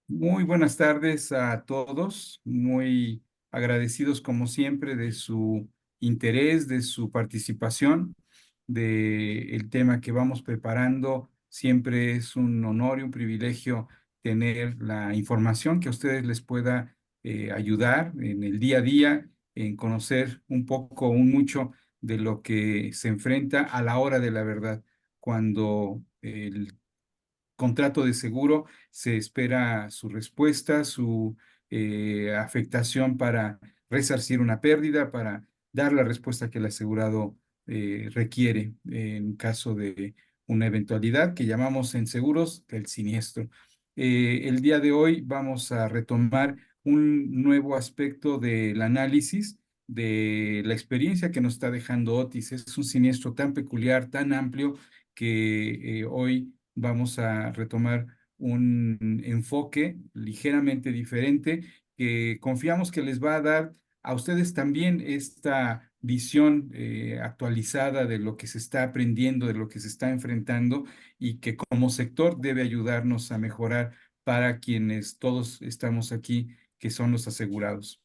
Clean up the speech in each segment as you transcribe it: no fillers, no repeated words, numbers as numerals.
Muy buenas tardes a todos, muy agradecidos como siempre de su interés, de su participación, de el tema que vamos preparando. Siempre es un honor y un privilegio tener la información que a ustedes les pueda ayudar en el día a día, en conocer un poco, un mucho de lo que se enfrenta a la hora de la verdad, cuando el contrato de seguro, se espera su respuesta, su afectación para resarcir una pérdida, para dar la respuesta que el asegurado requiere en caso de una eventualidad que llamamos en seguros el siniestro. El día de hoy vamos a retomar un nuevo aspecto del análisis de la experiencia que nos está dejando Otis. Es un siniestro tan peculiar, tan amplio, que hoy vamos a retomar un enfoque ligeramente diferente que confiamos que les va a dar a ustedes también esta visión actualizada de lo que se está aprendiendo, de lo que se está enfrentando y que como sector debe ayudarnos a mejorar para quienes todos estamos aquí, que son los asegurados.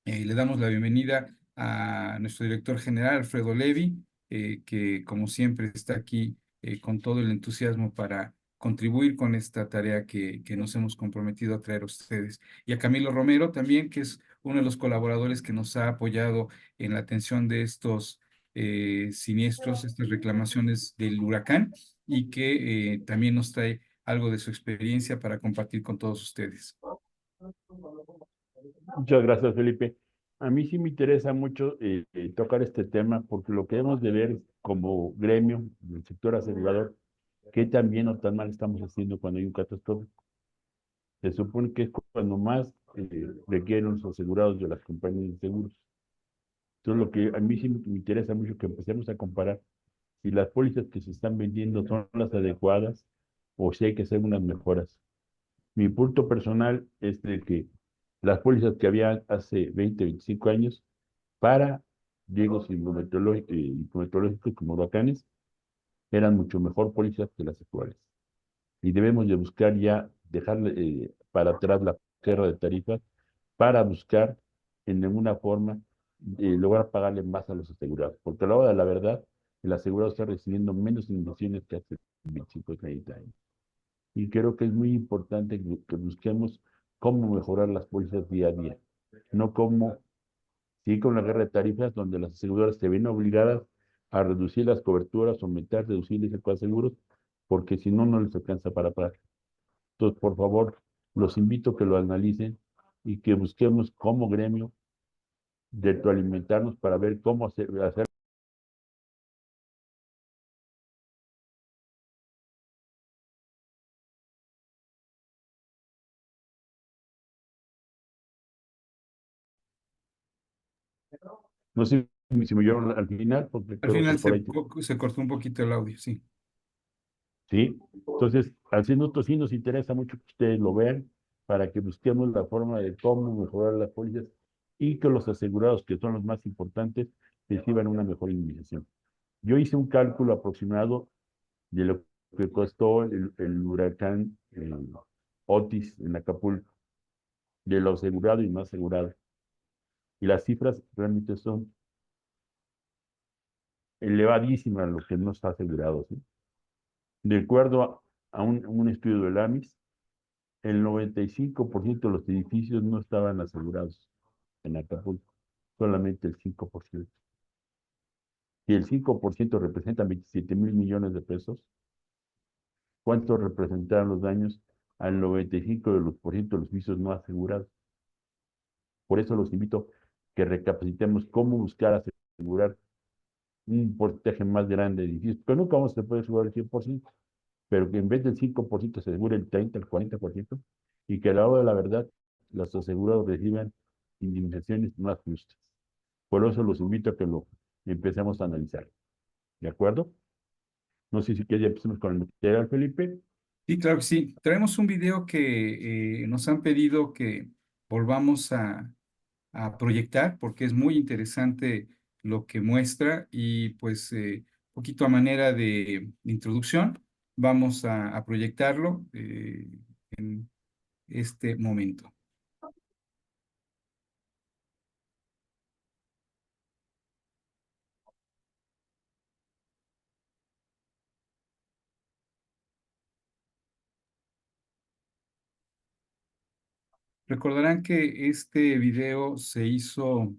Le damos la bienvenida a nuestro director general, Alfredo Levi, que como siempre está aquí con todo el entusiasmo para contribuir con esta tarea que nos hemos comprometido a traer a ustedes. Y a Camilo Romero también, que es uno de los colaboradores que nos ha apoyado en la atención de estos siniestros, estas reclamaciones del huracán, y que también nos trae algo de su experiencia para compartir con todos ustedes. Muchas gracias, Felipe. A mí sí me interesa mucho tocar este tema porque lo que hemos de ver como gremio del sector asegurador, qué tan bien o tan mal estamos haciendo cuando hay un catástrofe. Se supone que es cuando más requieren los asegurados de las compañías de seguros. Entonces, lo que a mí sí me interesa mucho que empecemos a comparar si las pólizas que se están vendiendo son las adecuadas o si hay que hacer unas mejoras. Mi punto personal es de que las pólizas que había hace 20, 25 años para riesgos hidrometeorológicos como huracanes eran mucho mejor pólizas que las actuales. Y debemos de buscar ya dejar para atrás la guerra de tarifas para buscar en alguna forma lograr pagarle más a los asegurados. Porque a la hora de la verdad, el asegurado está recibiendo menos inversiones que hace 25 o 30 años. Y creo que es muy importante que busquemos cómo mejorar las pólizas día a día, no cómo sí, con la guerra de tarifas, donde las aseguradoras se ven obligadas a reducir las coberturas, aumentar, reducir el seguros, porque si no, no les alcanza para pagar. Entonces, por favor, los invito a que lo analicen y que busquemos como gremio retroalimentarnos para ver cómo hacer. No sé si me oyeron al final, porque Al creo que final por ahí. se cortó un poquito el audio, sí. Sí, entonces, así nosotros sí nos interesa mucho que ustedes lo vean para que busquemos la forma de cómo mejorar las pólizas y que los asegurados, que son los más importantes, reciban una mejor indemnización. Yo hice un cálculo aproximado de lo que costó el huracán Otis en Acapulco, de lo asegurado y no asegurado. Y las cifras realmente son elevadísimas lo que no está asegurado, ¿sí? De acuerdo a un estudio del AMIS, el 95% de los edificios no estaban asegurados en Acapulco, solamente el 5%. Si el 5% representa 27.000 millones de pesos, ¿cuánto representaron los daños al 95% de los edificios no asegurados? Por eso los invito a que recapacitemos cómo buscar asegurar un porcentaje más grande de edificios, pero nunca vamos a poder asegurar el 100%, pero que en vez del 5% se asegure el 30, el 40%, y que a la hora de la verdad los asegurados reciban indemnizaciones más justas. Por eso los invito a que lo empecemos a analizar. ¿De acuerdo? No sé si quieres ya empecemos con el material, Felipe. Sí, claro que sí. Traemos un video que nos han pedido que volvamos a proyectar porque es muy interesante lo que muestra y pues poquito a manera de introducción vamos a proyectarlo este momento. Recordarán que este video se hizo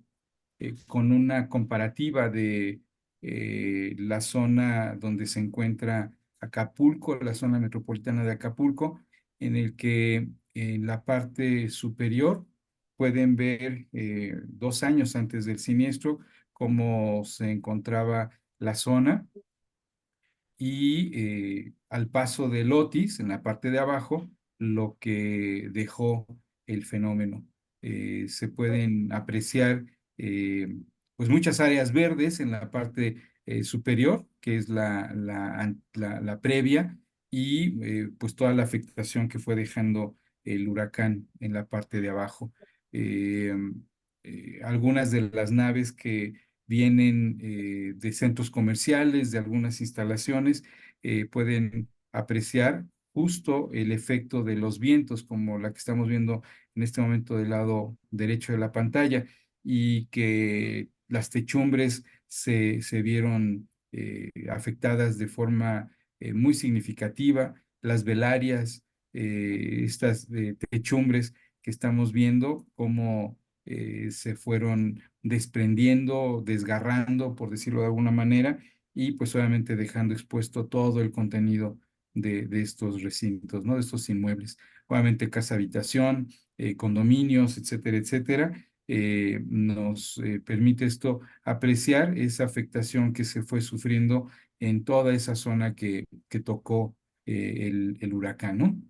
con una comparativa de la zona donde se encuentra Acapulco, la zona metropolitana de Acapulco, en el que en la parte superior pueden ver 2 años antes del siniestro cómo se encontraba la zona y al paso del Otis, en la parte de abajo, lo que dejó el fenómeno. Se pueden apreciar pues muchas áreas verdes en la parte superior, que es la previa, y pues toda la afectación que fue dejando el huracán en la parte de abajo. Eh, Algunas de las naves que vienen de centros comerciales, de algunas instalaciones, pueden apreciar justo el efecto de los vientos, como la que estamos viendo en este momento del lado derecho de la pantalla, y que las techumbres se vieron afectadas de forma muy significativa, las velarias, estas techumbres que estamos viendo, como se fueron desprendiendo, desgarrando, por decirlo de alguna manera, y pues obviamente dejando expuesto todo el contenido de estos recintos, ¿no? De estos inmuebles. Obviamente casa habitación, condominios, etcétera, etcétera. Nos permite esto apreciar esa afectación que se fue sufriendo en toda esa zona que tocó el huracán, ¿no?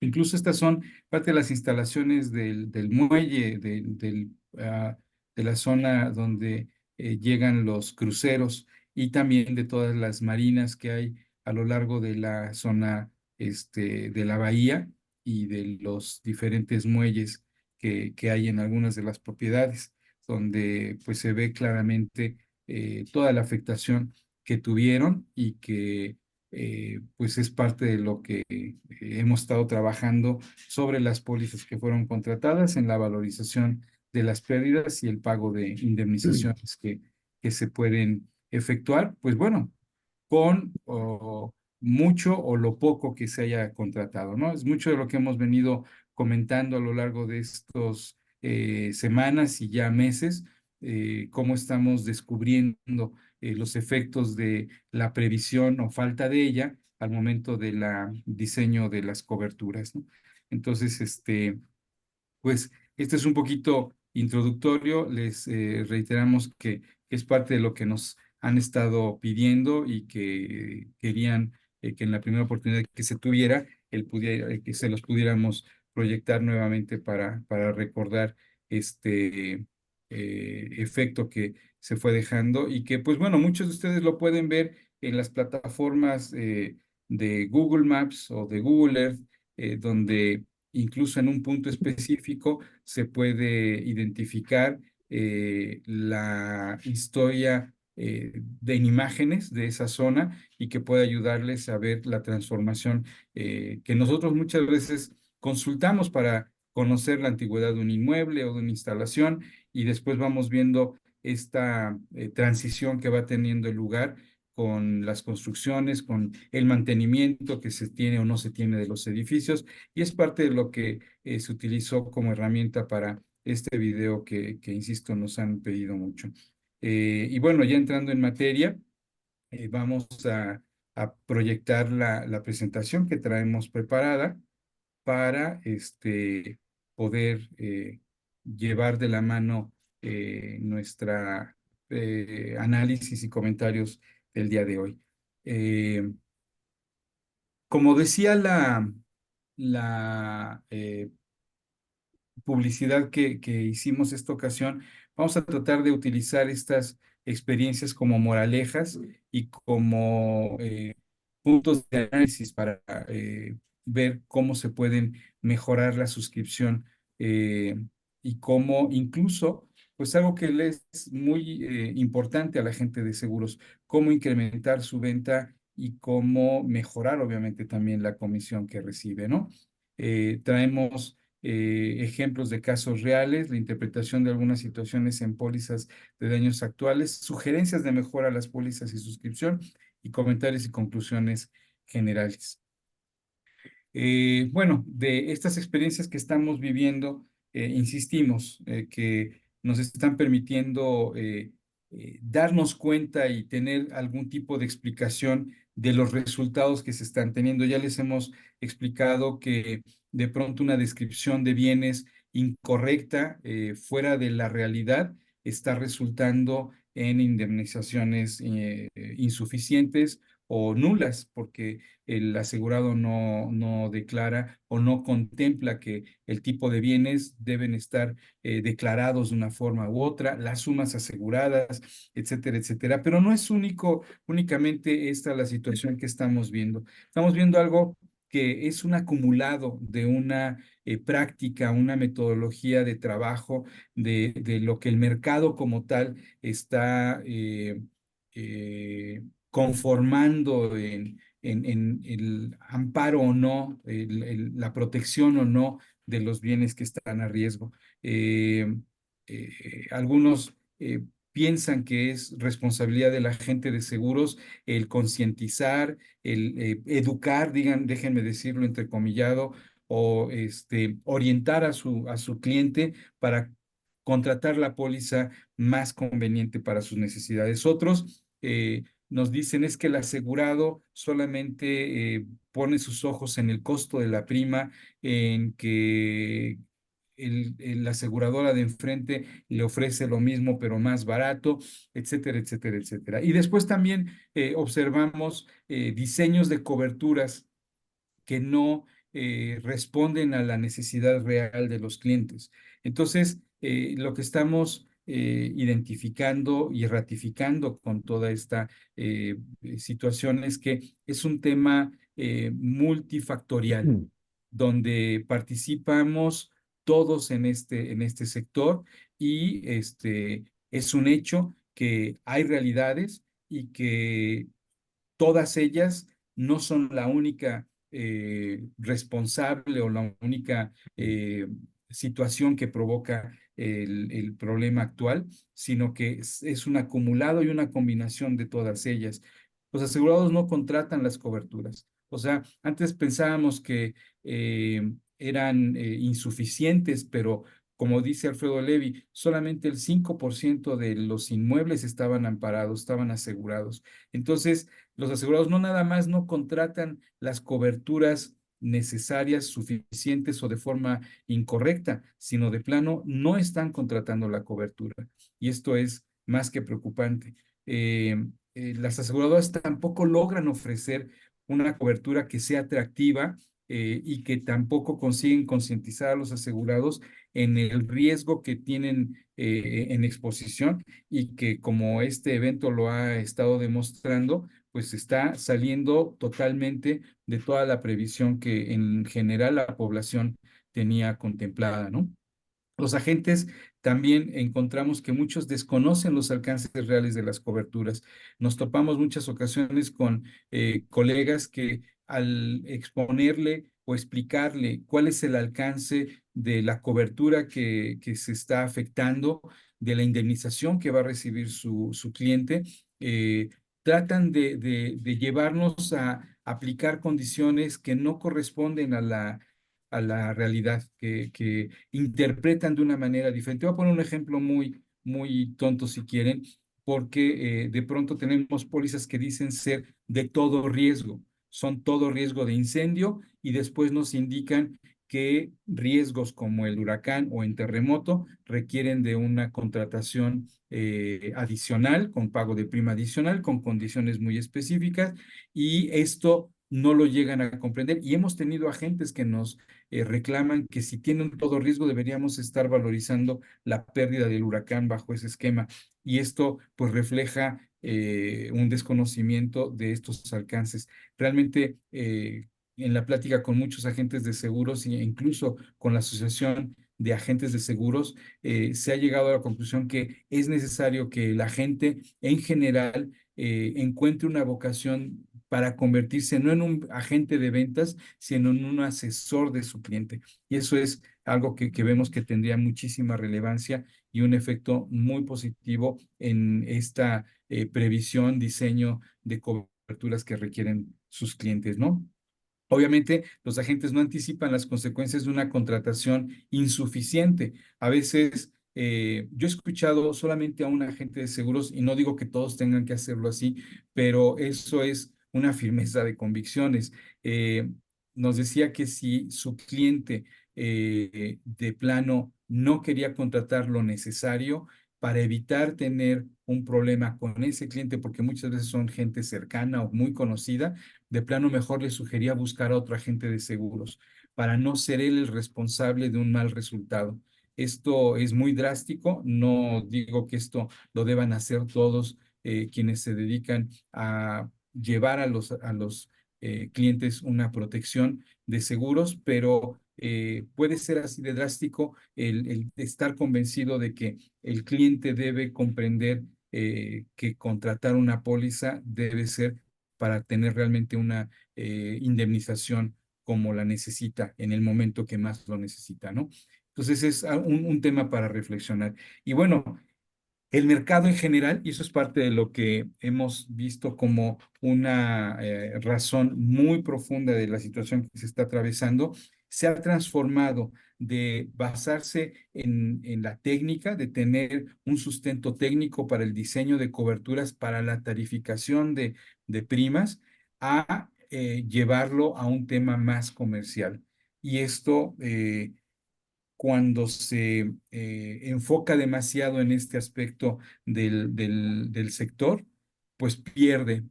Incluso estas son parte de las instalaciones del muelle, de la zona donde llegan los cruceros y también de todas las marinas que hay a lo largo de la zona de la bahía y de los diferentes muelles que hay en algunas de las propiedades, donde pues se ve claramente toda la afectación que tuvieron y que pues es parte de lo que hemos estado trabajando sobre las pólizas que fueron contratadas en la valorización de las pérdidas y el pago de indemnizaciones que se pueden efectuar, pues bueno, con mucho o lo poco que se haya contratado, ¿no? Es mucho de lo que hemos venido comentando a lo largo de estos semanas y ya meses, cómo estamos descubriendo los efectos de la previsión o falta de ella al momento de la diseño de las coberturas, ¿no? Entonces, pues este es un poquito introductorio. Les reiteramos que es parte de lo que nos han estado pidiendo y que querían que en la primera oportunidad que se tuviera, que se los pudiéramos proyectar nuevamente para recordar este efecto que se fue dejando y que, pues bueno, muchos de ustedes lo pueden ver en las plataformas de Google Maps o de Google Earth, donde incluso en un punto específico se puede identificar la historia en imágenes de esa zona y que puede ayudarles a ver la transformación que nosotros muchas veces consultamos para conocer la antigüedad de un inmueble o de una instalación y después vamos viendo esta transición que va teniendo el lugar con las construcciones, con el mantenimiento que se tiene o no se tiene de los edificios y es parte de lo que se utilizó como herramienta para este video insisto, nos han pedido mucho. Y bueno, ya entrando en materia, vamos a proyectar la presentación que traemos preparada para poder llevar de la mano nuestra análisis y comentarios del día de hoy. Como decía la publicidad que hicimos esta ocasión, vamos a tratar de utilizar estas experiencias como moralejas y como puntos de análisis para ver cómo se pueden mejorar la suscripción y cómo incluso, pues algo que le es muy importante a la gente de seguros, cómo incrementar su venta y cómo mejorar obviamente también la comisión que recibe, ¿no? Traemos ejemplos de casos reales, la interpretación de algunas situaciones en pólizas de daños actuales, sugerencias de mejora a las pólizas y suscripción y comentarios y conclusiones generales. Bueno, de estas experiencias que estamos viviendo, insistimos que nos están permitiendo darnos cuenta y tener algún tipo de explicación de los resultados que se están teniendo. Ya les hemos explicado que de pronto una descripción de bienes incorrecta, fuera de la realidad, está resultando en indemnizaciones insuficientes o nulas, porque el asegurado no declara o no contempla que el tipo de bienes deben estar declarados de una forma u otra, las sumas aseguradas, etcétera, etcétera. Pero no es únicamente esta la situación que estamos viendo. Estamos viendo algo que es un acumulado de una práctica, una metodología de trabajo, de lo que el mercado como tal está conformando en el amparo o no, la protección o no de los bienes que están a riesgo. Eh, Algunos piensan que es responsabilidad del agente de seguros el concientizar, el educar, déjenme decirlo entrecomillado, o orientar a su cliente para contratar la póliza más conveniente para sus necesidades. Otros nos dicen es que el asegurado solamente pone sus ojos en el costo de la prima, en que la aseguradora de enfrente le ofrece lo mismo pero más barato, etcétera, etcétera, etcétera. Y después también observamos diseños de coberturas que no responden a la necesidad real de los clientes. Entonces, lo que estamos identificando y ratificando con toda esta situación es que es un tema multifactorial, Mm. donde participamos todos en este sector y es un hecho que hay realidades y que todas ellas no son la única responsable o la única situación que provoca el problema actual, sino que es un acumulado y una combinación de todas ellas. Los asegurados no contratan las coberturas. O sea, antes pensábamos que eran insuficientes, pero como dice Alfredo Levy, solamente el 5% de los inmuebles estaban amparados, estaban asegurados. Entonces, los asegurados no nada más no contratan las coberturas necesarias, suficientes o de forma incorrecta, sino de plano no están contratando la cobertura. Y esto es más que preocupante. Las aseguradoras tampoco logran ofrecer una cobertura que sea atractiva y que tampoco consiguen concientizar a los asegurados en el riesgo que tienen en exposición y que como este evento lo ha estado demostrando, pues está saliendo totalmente de toda la previsión que en general la población tenía contemplada, ¿no? Los agentes también encontramos que muchos desconocen los alcances reales de las coberturas. Nos topamos muchas ocasiones con colegas que al exponerle o explicarle cuál es el alcance de la cobertura que se está afectando, de la indemnización que va a recibir su cliente, tratan de llevarnos a aplicar condiciones que no corresponden a la realidad, que interpretan de una manera diferente. Voy a poner un ejemplo muy tonto si quieren, porque de pronto tenemos pólizas que dicen ser de todo riesgo, son todo riesgo de incendio y después nos indican que riesgos como el huracán o el terremoto requieren de una contratación adicional, con pago de prima adicional, con condiciones muy específicas, y esto no lo llegan a comprender. Y hemos tenido agentes que nos reclaman que si tienen todo riesgo deberíamos estar valorizando la pérdida del huracán bajo ese esquema. Y esto pues refleja un desconocimiento de estos alcances. Realmente en la plática con muchos agentes de seguros e incluso con la Asociación de Agentes de Seguros, se ha llegado a la conclusión que es necesario que la gente en general encuentre una vocación para convertirse no en un agente de ventas, sino en un asesor de su cliente. Y eso es algo que vemos que tendría muchísima relevancia y un efecto muy positivo en esta previsión, diseño de coberturas que requieren sus clientes, ¿no? Obviamente, los agentes no anticipan las consecuencias de una contratación insuficiente. A veces, yo he escuchado solamente a un agente de seguros, y no digo que todos tengan que hacerlo así, pero eso es una firmeza de convicciones. Eh, Nos decía que si su cliente de plano no quería contratar lo necesario para evitar tener un problema con ese cliente, porque muchas veces son gente cercana o muy conocida, de plano mejor le sugería buscar a otro agente de seguros para no ser él el responsable de un mal resultado. Esto es muy drástico, no digo que esto lo deban hacer todos quienes se dedican a llevar a los clientes una protección de seguros, pero puede ser así de drástico el estar convencido de que el cliente debe comprender que contratar una póliza debe ser para tener realmente una indemnización como la necesita en el momento que más lo necesita, ¿no? Entonces es un tema para reflexionar. Y bueno, el mercado en general, y eso es parte de lo que hemos visto como una razón muy profunda de la situación que se está atravesando, se ha transformado de basarse en la técnica, de tener un sustento técnico para el diseño de coberturas, para la tarificación de primas, a llevarlo a un tema más comercial. Y esto cuando se enfoca demasiado en este aspecto del sector, pues pierde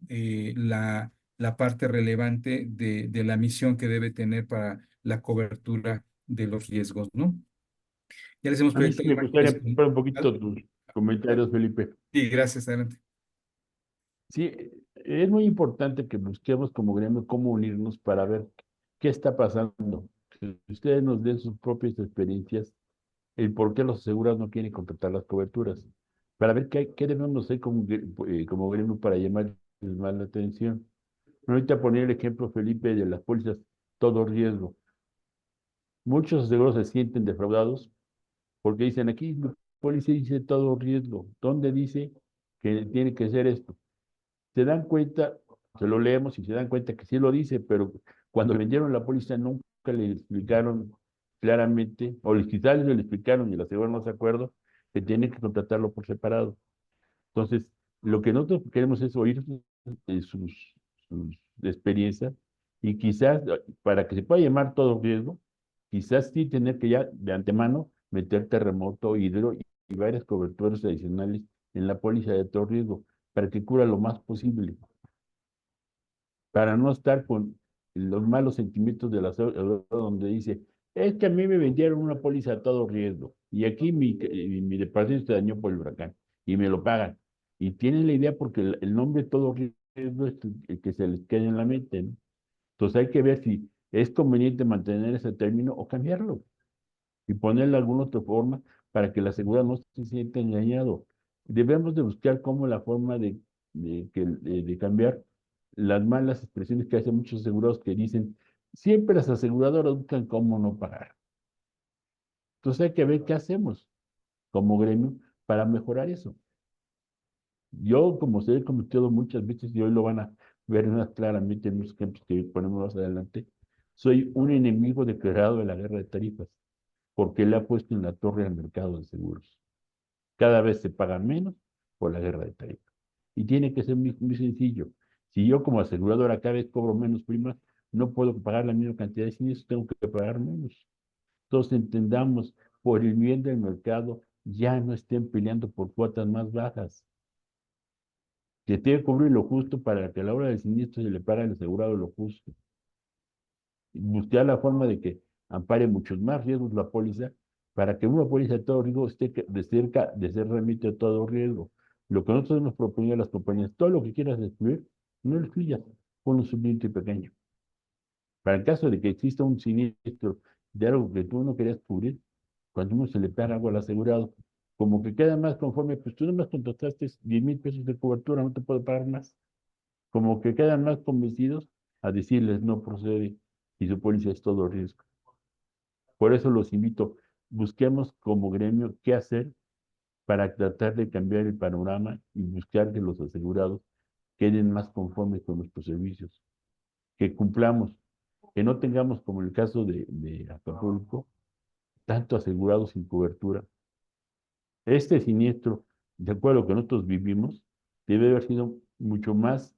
la parte relevante de la misión que debe tener para la cobertura de los riesgos, ¿no? Ya les hemos A mí sí proyectado me gustaría imágenes. ampliar un poquito tus comentarios, Felipe. Sí, gracias, adelante. Sí, es muy importante que busquemos como gremio cómo unirnos para ver qué está pasando. Que ustedes nos den sus propias experiencias, el por qué los asegurados no quieren contratar las coberturas, para ver qué debemos hacer como gremio para llamar más la atención. Ahorita poner el ejemplo, Felipe, de las pólizas todo riesgo. Muchos asegurados se sienten defraudados porque dicen aquí, la póliza dice todo riesgo. ¿Dónde dice que tiene que ser esto? Se dan cuenta, se lo leemos y se dan cuenta que sí lo dice, pero cuando le vendieron la póliza nunca le explicaron claramente, o quizás le explicaron y la aseguradora no se acuerda, que tiene que contratarlo por separado. Entonces, lo que nosotros queremos es oír sus experiencias y quizás, para que se pueda llamar todo riesgo, quizás sí tener que ya de antemano meter terremoto, hidro y varias coberturas adicionales en la póliza de todo riesgo para que cubra lo más posible, para no estar con los malos sentimientos de la aseguradora donde dice, es que a mí me vendieron una póliza a todo riesgo y aquí mi departamento se dañó por el huracán y me lo pagan. Y tienen la idea porque el nombre todo riesgo es el que se les queda en la mente, ¿no? Entonces hay que ver si es conveniente mantener ese término o cambiarlo y ponerle alguna otra forma para que la seguridad no se sienta engañado. Debemos de buscar cómo la forma de cambiar las malas expresiones que hacen muchos asegurados que dicen, siempre las aseguradoras buscan cómo no pagar. Entonces hay que ver qué hacemos como gremio para mejorar eso. Yo, como se he cometido muchas veces, y hoy lo van a ver más claramente en los ejemplos que ponemos más adelante, soy un enemigo declarado de la guerra de tarifas, porque le ha puesto en la torre al mercado de seguros. Cada vez se paga menos por la guerra de tarifas. Y tiene que ser muy sencillo. Si yo como aseguradora cada vez cobro menos primas, no puedo pagar la misma cantidad de siniestros, tengo que pagar menos. Entonces entendamos, por el bien del mercado, ya no estén peleando por cuotas más bajas. Que tiene que cubrir lo justo para que a la hora del siniestro se le pague al asegurado lo justo. Y buscar la forma de que ampare muchos más riesgos la póliza para que una póliza de todo riesgo esté de cerca de ser realmente de todo riesgo. Lo que nosotros nos proponía a las compañías, todo lo que quieras excluir, no lo excluyas, ponlo un límite pequeño. Para el caso de que exista un siniestro de algo que tú no querías cubrir, cuando uno se le paga algo al asegurado, como que queda más conforme, pues tú nomás contrataste 10,000 pesos de cobertura, no te puedo pagar más. Como que quedan más convencidos a decirles no procede y su póliza es todo riesgo. Por eso los invito, busquemos como gremio qué hacer para tratar de cambiar el panorama y buscar que los asegurados queden más conformes con nuestros servicios, que cumplamos, que no tengamos como en el caso de Acapulco, tanto asegurados sin cobertura. Este siniestro, de acuerdo a lo que nosotros vivimos, debe haber sido mucho más,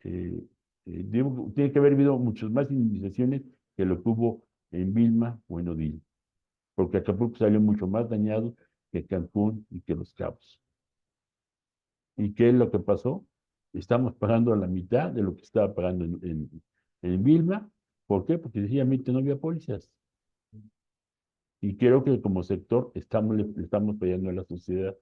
eh, tiene que haber habido muchas más indemnizaciones que lo que hubo en Vilma o en Odil, porque Acapulco salió mucho más dañado que Cancún y que Los Cabos. ¿Y qué es lo que pasó? Estamos pagando a la mitad de lo que estaba pagando en Vilma. ¿Por qué? Porque sencillamente no había pólizas. Y creo que como sector le estamos fallando a la sociedad.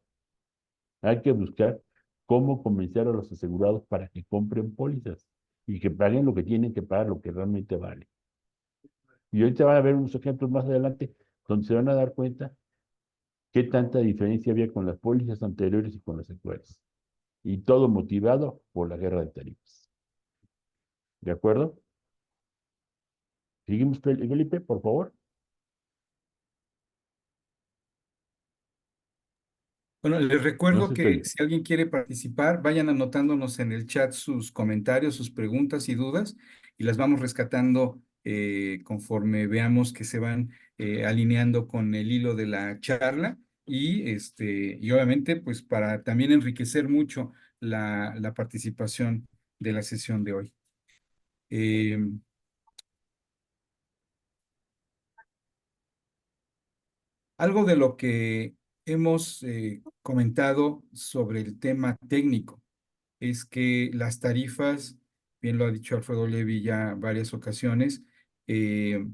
Hay que buscar cómo convencer a los asegurados para que compren pólizas y que paguen lo que tienen que pagar, lo que realmente vale. Y ahorita van a ver unos ejemplos más adelante donde se van a dar cuenta qué tanta diferencia había con las pólizas anteriores y con las actuales. Y todo motivado por la guerra de tarifas. ¿De acuerdo? Seguimos, Felipe, por favor. Bueno, les No recuerdo sé, que Felipe. si alguien quiere participar, vayan anotándonos en el chat sus comentarios, sus preguntas y dudas y las vamos rescatando conforme veamos que se van alineando con el hilo de la charla y obviamente pues para también enriquecer mucho la participación de la sesión de hoy. Eh, Algo de lo que hemos comentado sobre el tema técnico es que las tarifas, bien lo ha dicho Alfredo Levy ya varias ocasiones, eh,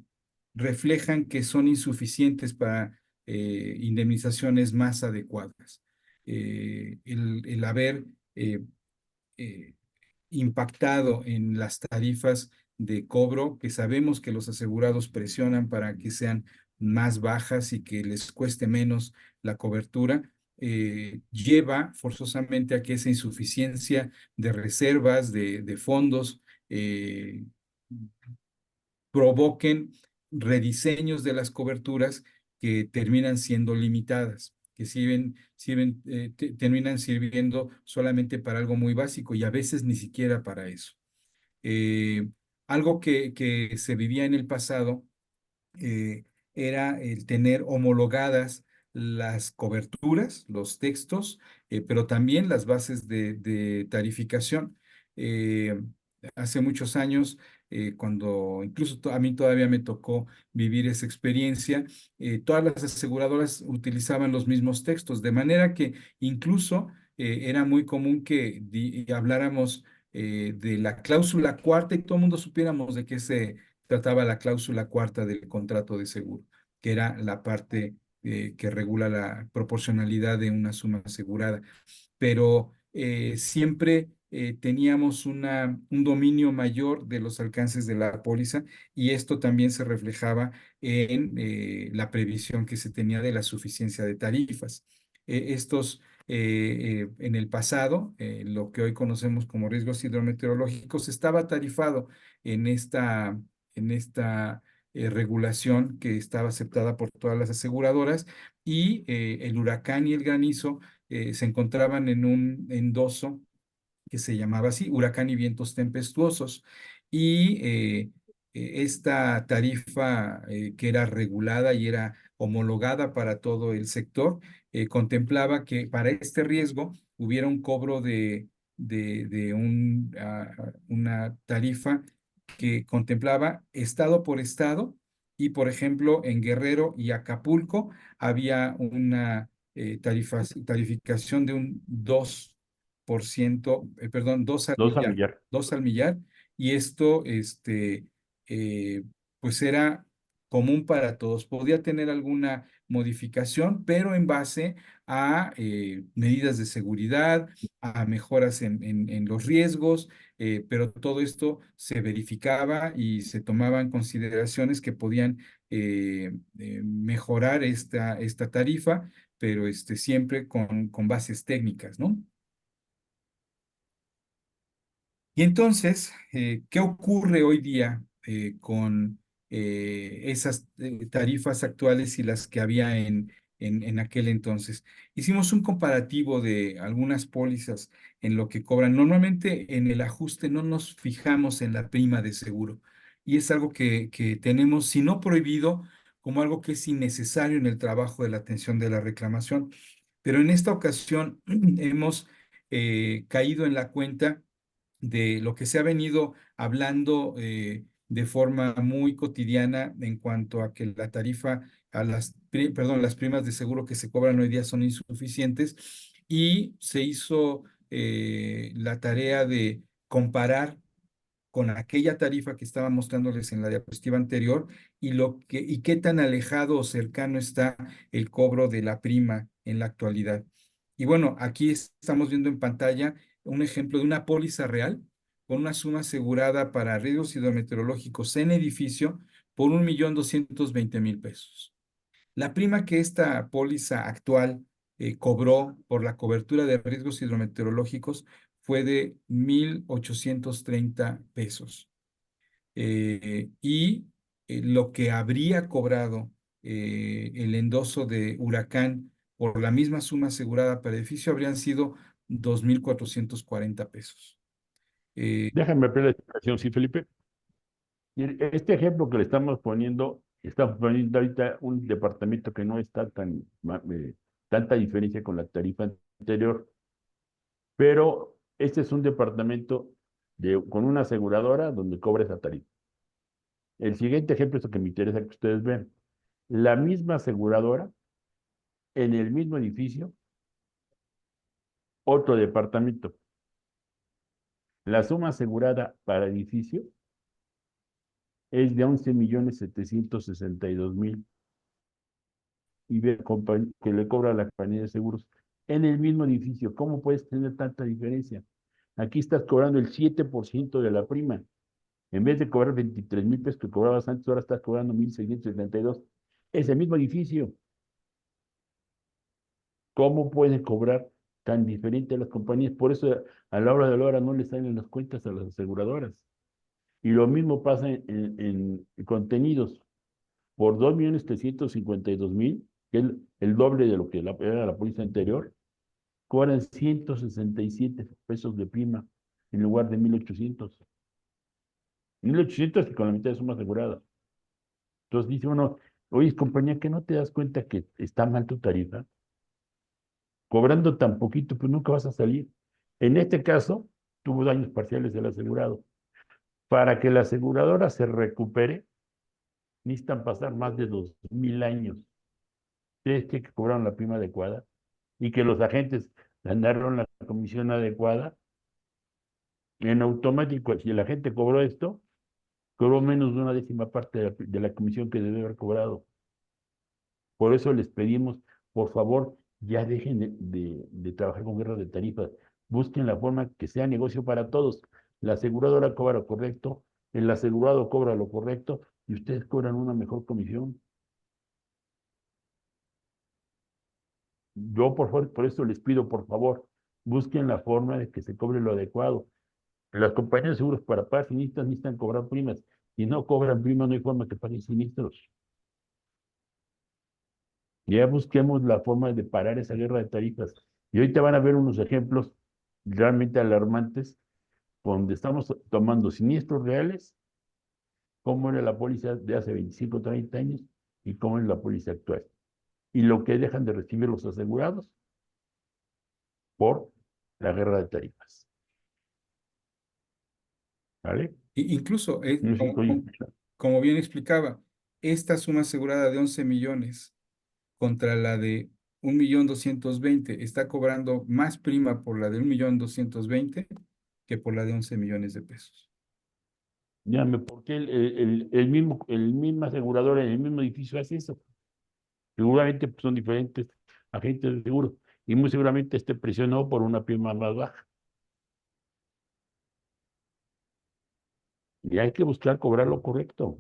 reflejan que son insuficientes para indemnizaciones más adecuadas. El haber eh, eh, impactado en las tarifas de cobro, que sabemos que los asegurados presionan para que sean más bajas y que les cueste menos la cobertura, lleva forzosamente a que esa insuficiencia de reservas, de fondos, eh, provoquen rediseños de las coberturas que terminan siendo limitadas, que terminan sirviendo solamente para algo muy básico y a veces ni siquiera para eso. Eh, Algo que se vivía en el pasado eh, era el tener homologadas las coberturas, los textos, pero también las bases de tarificación. Eh, Hace muchos años, cuando incluso a mí todavía me tocó vivir esa experiencia, todas las aseguradoras utilizaban los mismos textos, de manera que incluso era muy común que habláramos de la cláusula cuarta y todo el mundo supiéramos de qué se trataba la cláusula cuarta del contrato de seguro, que era la parte que regula la proporcionalidad de una suma asegurada. Pero siempre teníamos un dominio mayor de los alcances de la póliza y esto también se reflejaba en la previsión que se tenía de la suficiencia de tarifas. En el pasado, lo que hoy conocemos como riesgos hidrometeorológicos, estaba tarifado en esta regulación que estaba aceptada por todas las aseguradoras y el huracán y el granizo se encontraban en un endoso que se llamaba así, huracán y vientos tempestuosos. Y esta tarifa que era regulada y era homologada para todo el sector, contemplaba que para este riesgo hubiera un cobro de una tarifa que contemplaba estado por estado y, por ejemplo, en Guerrero y Acapulco había una tarificación de un 2%, perdón, 2 al Dos al millar, millar. 2 al millar, y esto, eh, pues era común para todos. Podía tener alguna modificación, pero en base a medidas de seguridad, a mejoras en los riesgos, pero todo esto se verificaba y se tomaban consideraciones que podían mejorar esta tarifa, pero siempre con bases técnicas, ¿no? Y entonces, ¿qué ocurre hoy día con esas tarifas actuales y las que había en aquel entonces. Hicimos un comparativo de algunas pólizas en lo que cobran. Normalmente en el ajuste no nos fijamos en la prima de seguro y es algo que tenemos, si no prohibido, como algo que es innecesario en el trabajo de la atención de la reclamación. Pero en esta ocasión hemos caído en la cuenta de lo que se ha venido hablando de forma muy cotidiana en cuanto a que la tarifa, perdón, las primas de seguro que se cobran hoy día son insuficientes y se hizo la tarea de comparar con aquella tarifa que estaba mostrándoles en la diapositiva anterior y qué tan alejado o cercano está el cobro de la prima en la actualidad. Y bueno, aquí estamos viendo en pantalla un ejemplo de una póliza real con una suma asegurada para riesgos hidrometeorológicos en edificio por 1.220.000 pesos. La prima que esta póliza actual cobró por la cobertura de riesgos hidrometeorológicos fue de 1.830 pesos. Y lo que habría cobrado el endoso de huracán por la misma suma asegurada para edificio habrían sido 2.440 pesos. Eh, Déjame ver la explicación, sí, Felipe. Este ejemplo que le estamos poniendo ahorita un departamento que no está tanta diferencia con la tarifa anterior, pero este es un departamento con una aseguradora donde cobra esa tarifa. El siguiente ejemplo es el que me interesa que ustedes vean. La misma aseguradora, en el mismo edificio, otro departamento. La suma asegurada para edificio es de 11.762.000 y ve que le cobra a la compañía de seguros en el mismo edificio. ¿Cómo puedes tener tanta diferencia? Aquí estás cobrando el 7% de la prima. En vez de cobrar 23.000 pesos que cobrabas antes, ahora estás cobrando 1.672. Es el mismo edificio. ¿Cómo pueden cobrar tan diferente las compañías? Por eso a la hora de la hora no les salen las cuentas a las aseguradoras. Y lo mismo pasa en contenidos. Por 2.352.000, que es el doble de lo que era la póliza anterior, cobran 167 pesos de prima en lugar de 1.800. 1.800 y con la mitad de suma asegurada. Entonces dice uno, oye, compañía, ¿que no te das cuenta que está mal tu tarifa? Cobrando tan poquito, pues nunca vas a salir. En este caso, tuvo daños parciales del asegurado. Para que la aseguradora se recupere, necesitan pasar más de 2.000 años. Ustedes que cobraron la prima adecuada y que los agentes ganaron la comisión adecuada, en automático, si el agente cobró esto, cobró menos de una décima parte de la comisión que debe haber cobrado. Por eso les pedimos, por favor, ya dejen de trabajar con guerras de tarifas. Busquen la forma que sea negocio para todos. La aseguradora cobra lo correcto, el asegurado cobra lo correcto y ustedes cobran una mejor comisión. Yo, por eso les pido, por favor, busquen la forma de que se cobre lo adecuado. Las compañías de seguros para pagar sinistros necesitan cobrar primas. Si no cobran primas, no hay forma que paguen sinistros. Ya busquemos la forma de parar esa guerra de tarifas. Y ahorita van a ver unos ejemplos realmente alarmantes, donde estamos tomando siniestros reales, cómo era la póliza de hace 25 o 30 años y cómo es la póliza actual. Y lo que dejan de recibir los asegurados por la guerra de tarifas. ¿Vale? incluso, No sé si estoy- como bien explicaba, esta suma asegurada de 11 millones contra la de 1.220.000 está cobrando más prima por la de 1.220.000 que por la de 11 millones de pesos. Dígame, ¿por qué el mismo asegurador en el mismo edificio hace eso? Seguramente pues, son diferentes agentes de seguro y muy seguramente esté presionado por una prima más baja. Y hay que buscar cobrar lo correcto.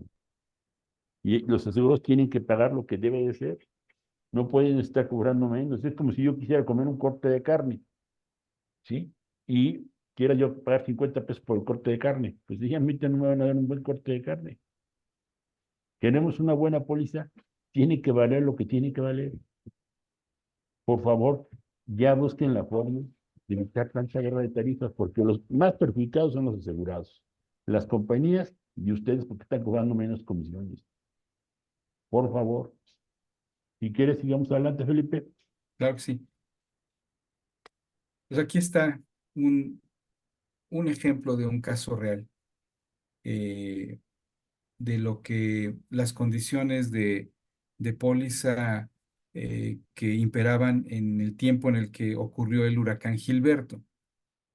Y los aseguros tienen que pagar lo que debe de ser. No pueden estar cobrando menos. Es como si yo quisiera comer un corte de carne, ¿sí? Y quiera yo pagar 50 pesos por el corte de carne. Pues dígame, no me van a dar un buen corte de carne. Queremos una buena póliza, tiene que valer lo que tiene que valer. Por favor, ya busquen la forma de evitar tanta guerra de tarifas, porque los más perjudicados son los asegurados, las compañías y ustedes porque están cobrando menos comisiones. Por favor, si quieres, sigamos adelante, Felipe. Claro que sí. Pues aquí está un, un ejemplo de un caso real, eh, de lo que las condiciones de póliza que imperaban en el tiempo en el que ocurrió el huracán Gilberto.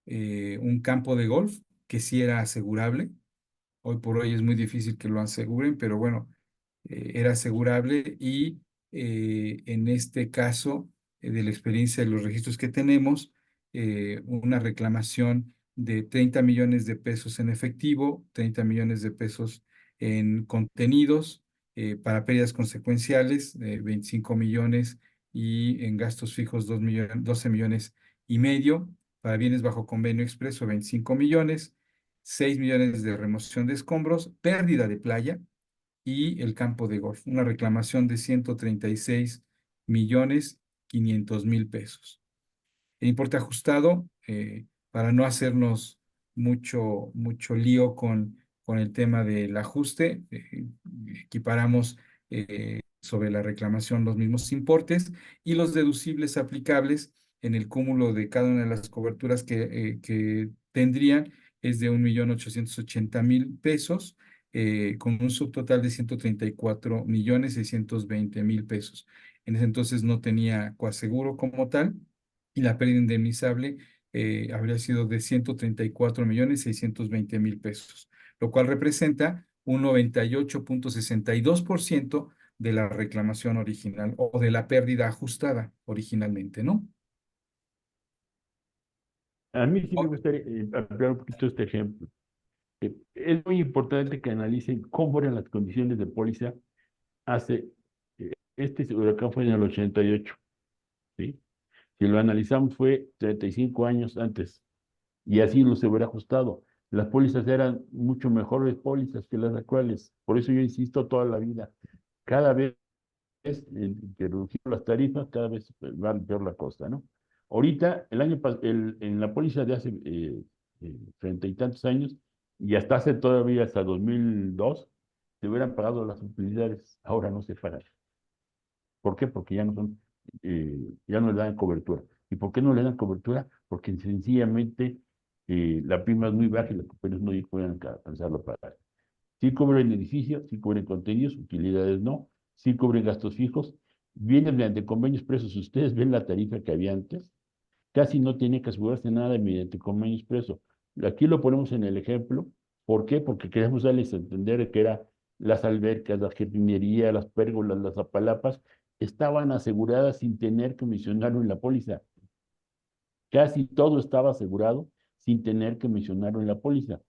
Un campo de golf que sí era asegurable. Hoy por hoy es muy difícil que lo aseguren, pero bueno, era asegurable y en este caso, de la experiencia de los registros que tenemos, una reclamación de 30 millones de pesos en efectivo, 30 millones de pesos en contenidos, para pérdidas consecuenciales, 25 millones y en gastos fijos 2 millones, 12 millones y medio, para bienes bajo convenio expreso 25 millones, 6 millones de remoción de escombros, pérdida de playa y el campo de golf. Una reclamación de 136 millones 500 mil pesos. El importe ajustado, para no hacernos mucho lío con el tema del ajuste, equiparamos sobre la reclamación los mismos importes y los deducibles aplicables en el cúmulo de cada una de las coberturas que tendrían es de 1.880.000 pesos, con un subtotal de 134.620.000 pesos. En ese entonces no tenía coaseguro como tal y la pérdida indemnizable habría sido de 134.620.000 pesos, lo cual representa un 98,62% de la reclamación original o de la pérdida ajustada originalmente, ¿no? A mí sí me O- gustaría ampliar un poquito este ejemplo. Es muy importante que analicen cómo eran las condiciones de póliza hace, este huracán fue en el 88, ¿sí? Si lo analizamos fue 35 años antes y así lo se hubiera ajustado. Las pólizas eran mucho mejores pólizas que las actuales. Por eso yo insisto toda la vida, cada vez que reducimos las tarifas, cada vez va peor la cosa, ¿no? Ahorita, en la póliza de hace treinta y tantos años, y hasta hace todavía hasta 2002 se hubieran pagado las utilidades, ahora no se pagan. ¿Por qué? Porque ya no son, ya no le dan cobertura. ¿Y por qué no le dan cobertura? Porque sencillamente la prima es muy baja y las compañías no pueden alcanzarlo a pagar. Sí cubren edificios, sí cubren contenidos, utilidades no, sí cubren gastos fijos, vienen mediante convenios presos. Si ustedes ven la tarifa que había antes, casi no tiene que asegurarse nada mediante convenios presos. Aquí lo ponemos en el ejemplo. ¿Por qué? Porque queremos darles a entender que era las albercas, la jardinería, las pérgolas, las apalapas, estaban aseguradas sin tener que mencionarlo en la póliza. Casi todo estaba asegurado sin tener que mencionarlo en la póliza.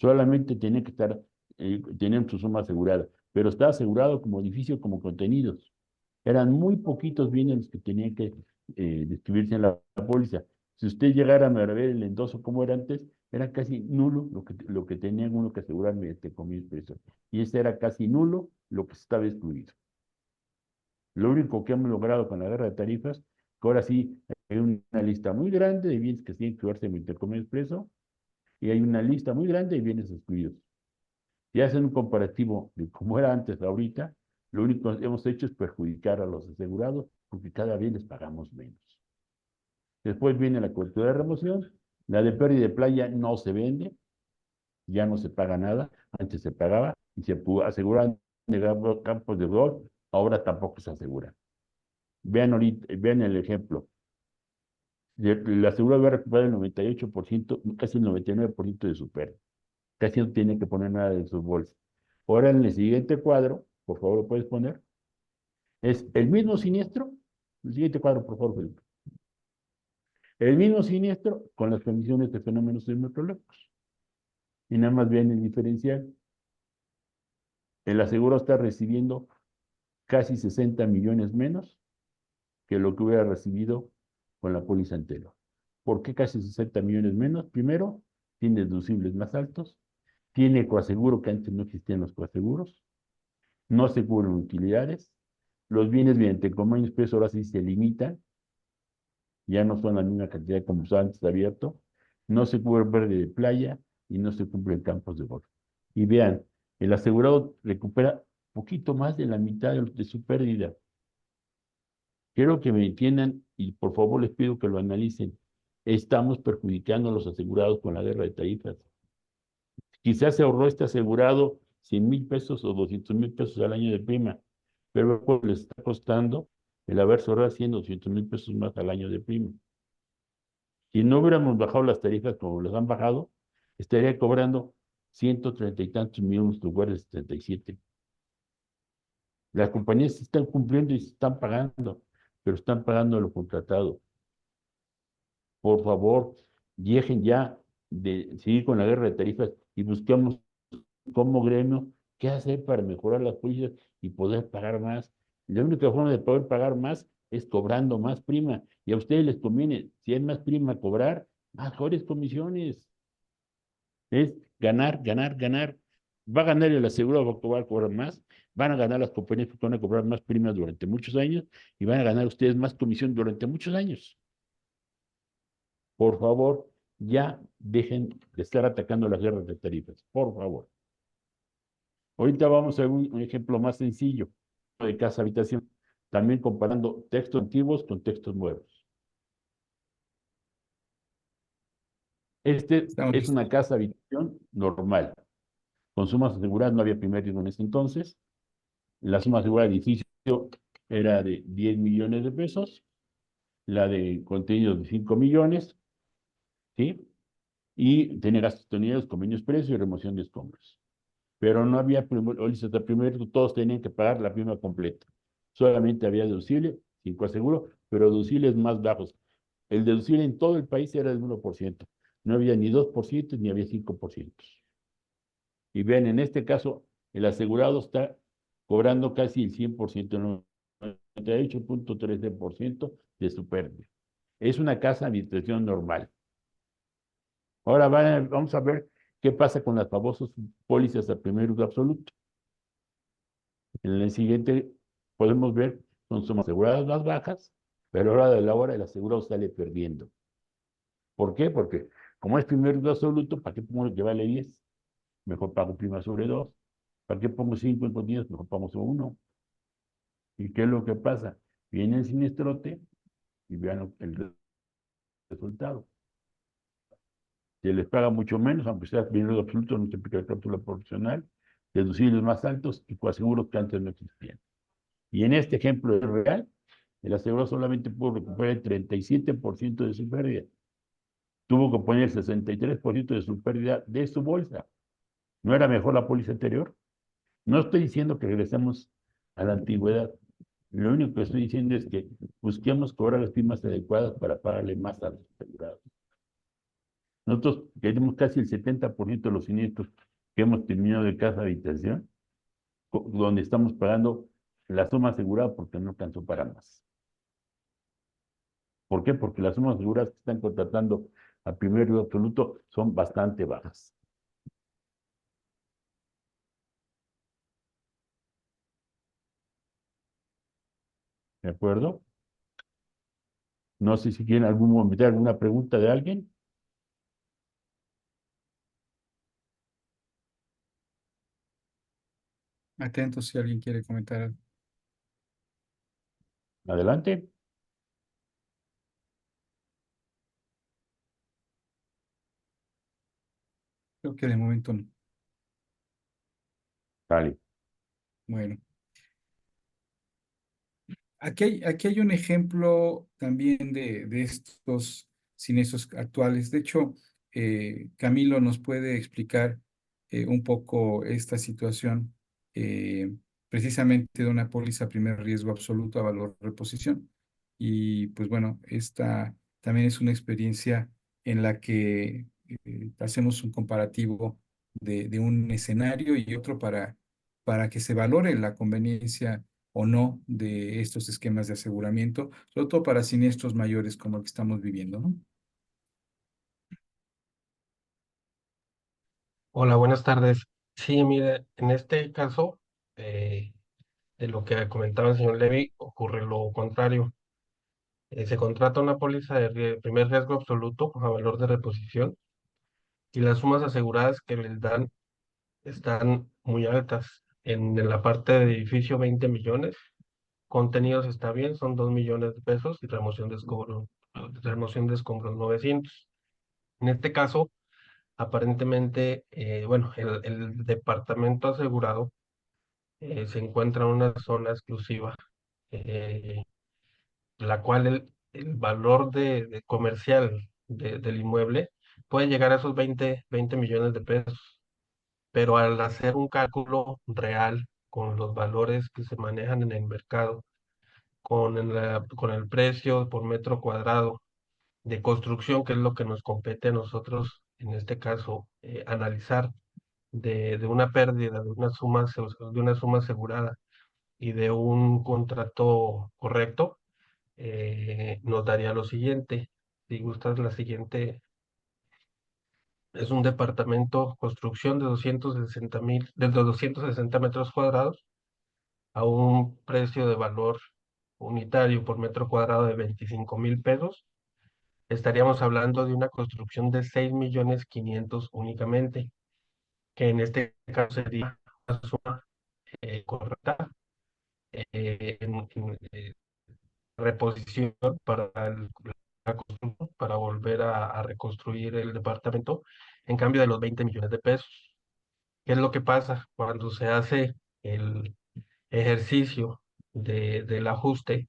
Solamente tenía que estar, tenían su suma asegurada, pero estaba asegurado como edificio, como contenidos. Eran muy poquitos bienes los que tenían que describirse en la póliza. Si usted llegara a ver el endoso como era antes, era casi nulo lo que tenían uno que asegurar mediante comillas preso. Y ese era casi nulo lo que estaba excluido. Lo único que hemos logrado con la guerra de tarifas, que ahora sí hay una lista muy grande de bienes que tienen que verse mediante comillas preso, y hay una lista muy grande de bienes excluidos. Si hacen un comparativo de cómo era antes a ahorita, lo único que hemos hecho es perjudicar a los asegurados porque cada vez les pagamos menos. Después viene la cobertura de remoción, la de pérdida de playa no se vende, ya no se paga nada, antes se pagaba y se aseguraban de campos de golf, ahora tampoco se asegura. Vean, ahorita, vean el ejemplo. La asegurado va a recuperar el 98%, casi el 99% de su pérdida. Casi no tiene que poner nada de sus bolsas. Ahora en el siguiente cuadro, por favor, lo puedes poner, es el mismo siniestro. El siguiente cuadro, por favor, Felipe. El mismo siniestro con las condiciones de fenómenos meteorológicos. Y nada más vean el diferencial. El asegurado está recibiendo casi 60 millones menos que lo que hubiera recibido con la póliza anterior. ¿Por qué casi 60 millones menos? Primero, tiene deducibles más altos. tiene coaseguro, que antes no existían los coaseguros, no se cubren utilidades, los bienes mediante convenios expresos ahora sí se limitan, ya no son la misma cantidad como estaba antes abierto, no se cubre verde de playa y no se cumplen campos de golf. Y vean, el asegurado recupera poquito más de la mitad de su pérdida. Quiero que me entiendan y por favor les pido que lo analicen. Estamos perjudicando a los asegurados con la guerra de tarifas. Quizás se ahorró este asegurado 100,000 pesos o 200,000 pesos al año de prima, pero pues, les está costando el haberse ahorrado 100 o 200,000 pesos más al año de prima. Si no hubiéramos bajado las tarifas como las han bajado, estaría cobrando 130 y tantos millones en lugar de 77. Las compañías sí están cumpliendo y se están pagando, pero están pagando lo contratado. Por favor, dejen ya de seguir con la guerra de tarifas y busquemos como gremio qué hacer para mejorar las pólizas y poder pagar más. La única forma de poder pagar más es cobrando más prima. Y a ustedes les conviene, si hay más prima, cobrar mejores comisiones. Es ganar, ganar, ganar. Va a ganar el asegurado, va a cobrar más. Van a ganar las compañías que van a cobrar más primas durante muchos años y van a ganar ustedes más comisión durante muchos años. Por favor, ya dejen de estar atacando las guerras de tarifas. Por favor. Ahorita vamos a ver un ejemplo más sencillo de casa habitación, también comparando textos antiguos con textos nuevos. Este Estamos es una listos. casa habitación normal. Con sumas aseguradas no había primer riesgo en ese entonces. La suma asegurada del edificio era de 10 millones de pesos, la de contenidos de 5 millones, ¿sí? Y tenía gastos tenidos, convenios precios y remoción de escombros. Pero no había hasta primero, todos tenían que pagar la prima completa. Solamente había deducible, sin coaseguro, pero deducibles más bajos. El deducible en todo el país era del 1%. No había ni 2% ni había 5%. Y vean, en este caso, el asegurado está cobrando casi el 100%, el 98,13% de su pérdida. Es una casa de habitación normal. Ahora vamos a ver qué pasa con las famosas pólizas a primer uso absoluto. En el siguiente podemos ver, son sumas aseguradas más bajas, pero a la hora de la hora el asegurado sale perdiendo. ¿Por qué? Porque como es primer uso absoluto, ¿para qué pongo que vale 10? Mejor pago prima sobre 2. ¿Para qué pongo 5 en continuos? Mejor pago sobre 1. ¿Y qué es lo que pasa? Viene el siniestrota y vean el resultado. Se les paga mucho menos, aunque sea primer uso absoluto, no se aplica la cláusula proporcional, deducibles más altos y coaseguros que antes no existían. Y en este ejemplo real, el asegurado solamente pudo recuperar el 37% de su pérdida. Tuvo que poner el 63% de su pérdida de su bolsa. ¿No era mejor la póliza anterior? No estoy diciendo que regresemos a la antigüedad. Lo único que estoy diciendo es que busquemos cobrar las primas adecuadas para pagarle más a los asegurados. Nosotros tenemos casi el 70% de los siniestros que hemos terminado de casa habitación, donde estamos pagando la suma asegurada porque no alcanzó para más. ¿Por qué? Porque las sumas aseguradas que están contratando a primer riesgo absoluto son bastante bajas. ¿De acuerdo? No sé si quieren algún momento alguna pregunta de alguien. Atentos si alguien quiere comentar algo. Adelante. Creo que de momento no. Vale. Bueno, aquí hay un ejemplo también de estos siniestros actuales. De hecho, Camilo nos puede explicar un poco esta situación precisamente de una póliza primer riesgo absoluto a valor reposición. Y pues bueno, esta también es una experiencia en la que hacemos un comparativo de un escenario y otro para que se valore la conveniencia o no de estos esquemas de aseguramiento, sobre todo para siniestros mayores como el que estamos viviendo, ¿no? Hola, buenas tardes. Sí, mire, en este caso, eh, de lo que comentaba el señor Levy, ocurre lo contrario. Se contrata una póliza de primer riesgo absoluto a valor de reposición y las sumas aseguradas que les dan están muy altas. En la parte de edificio, 20 millones. Contenidos está bien, son 2 millones de pesos y remoción de escombros 900. En este caso, aparentemente, bueno, el departamento asegurado se encuentra en una zona exclusiva, eh, la cual el valor de comercial del inmueble puede llegar a esos 20 millones de pesos, pero al hacer un cálculo real con los valores que se manejan en el mercado, con el precio por metro cuadrado de construcción, que es lo que nos compete a nosotros, en este caso, analizar de una pérdida, de una suma asegurada y de un contrato correcto, nos daría lo siguiente. Si gustas, la siguiente es un departamento, construcción de 260 metros cuadrados a un precio de valor unitario por metro cuadrado de 25,000 pesos. Estaríamos hablando de una construcción de 6,500,000 únicamente, que en este caso sería una suma correcta en reposición para la construcción, para volver a reconstruir el departamento, en cambio de los 20 millones de pesos. ¿Qué es lo que pasa cuando se hace el ejercicio del ajuste,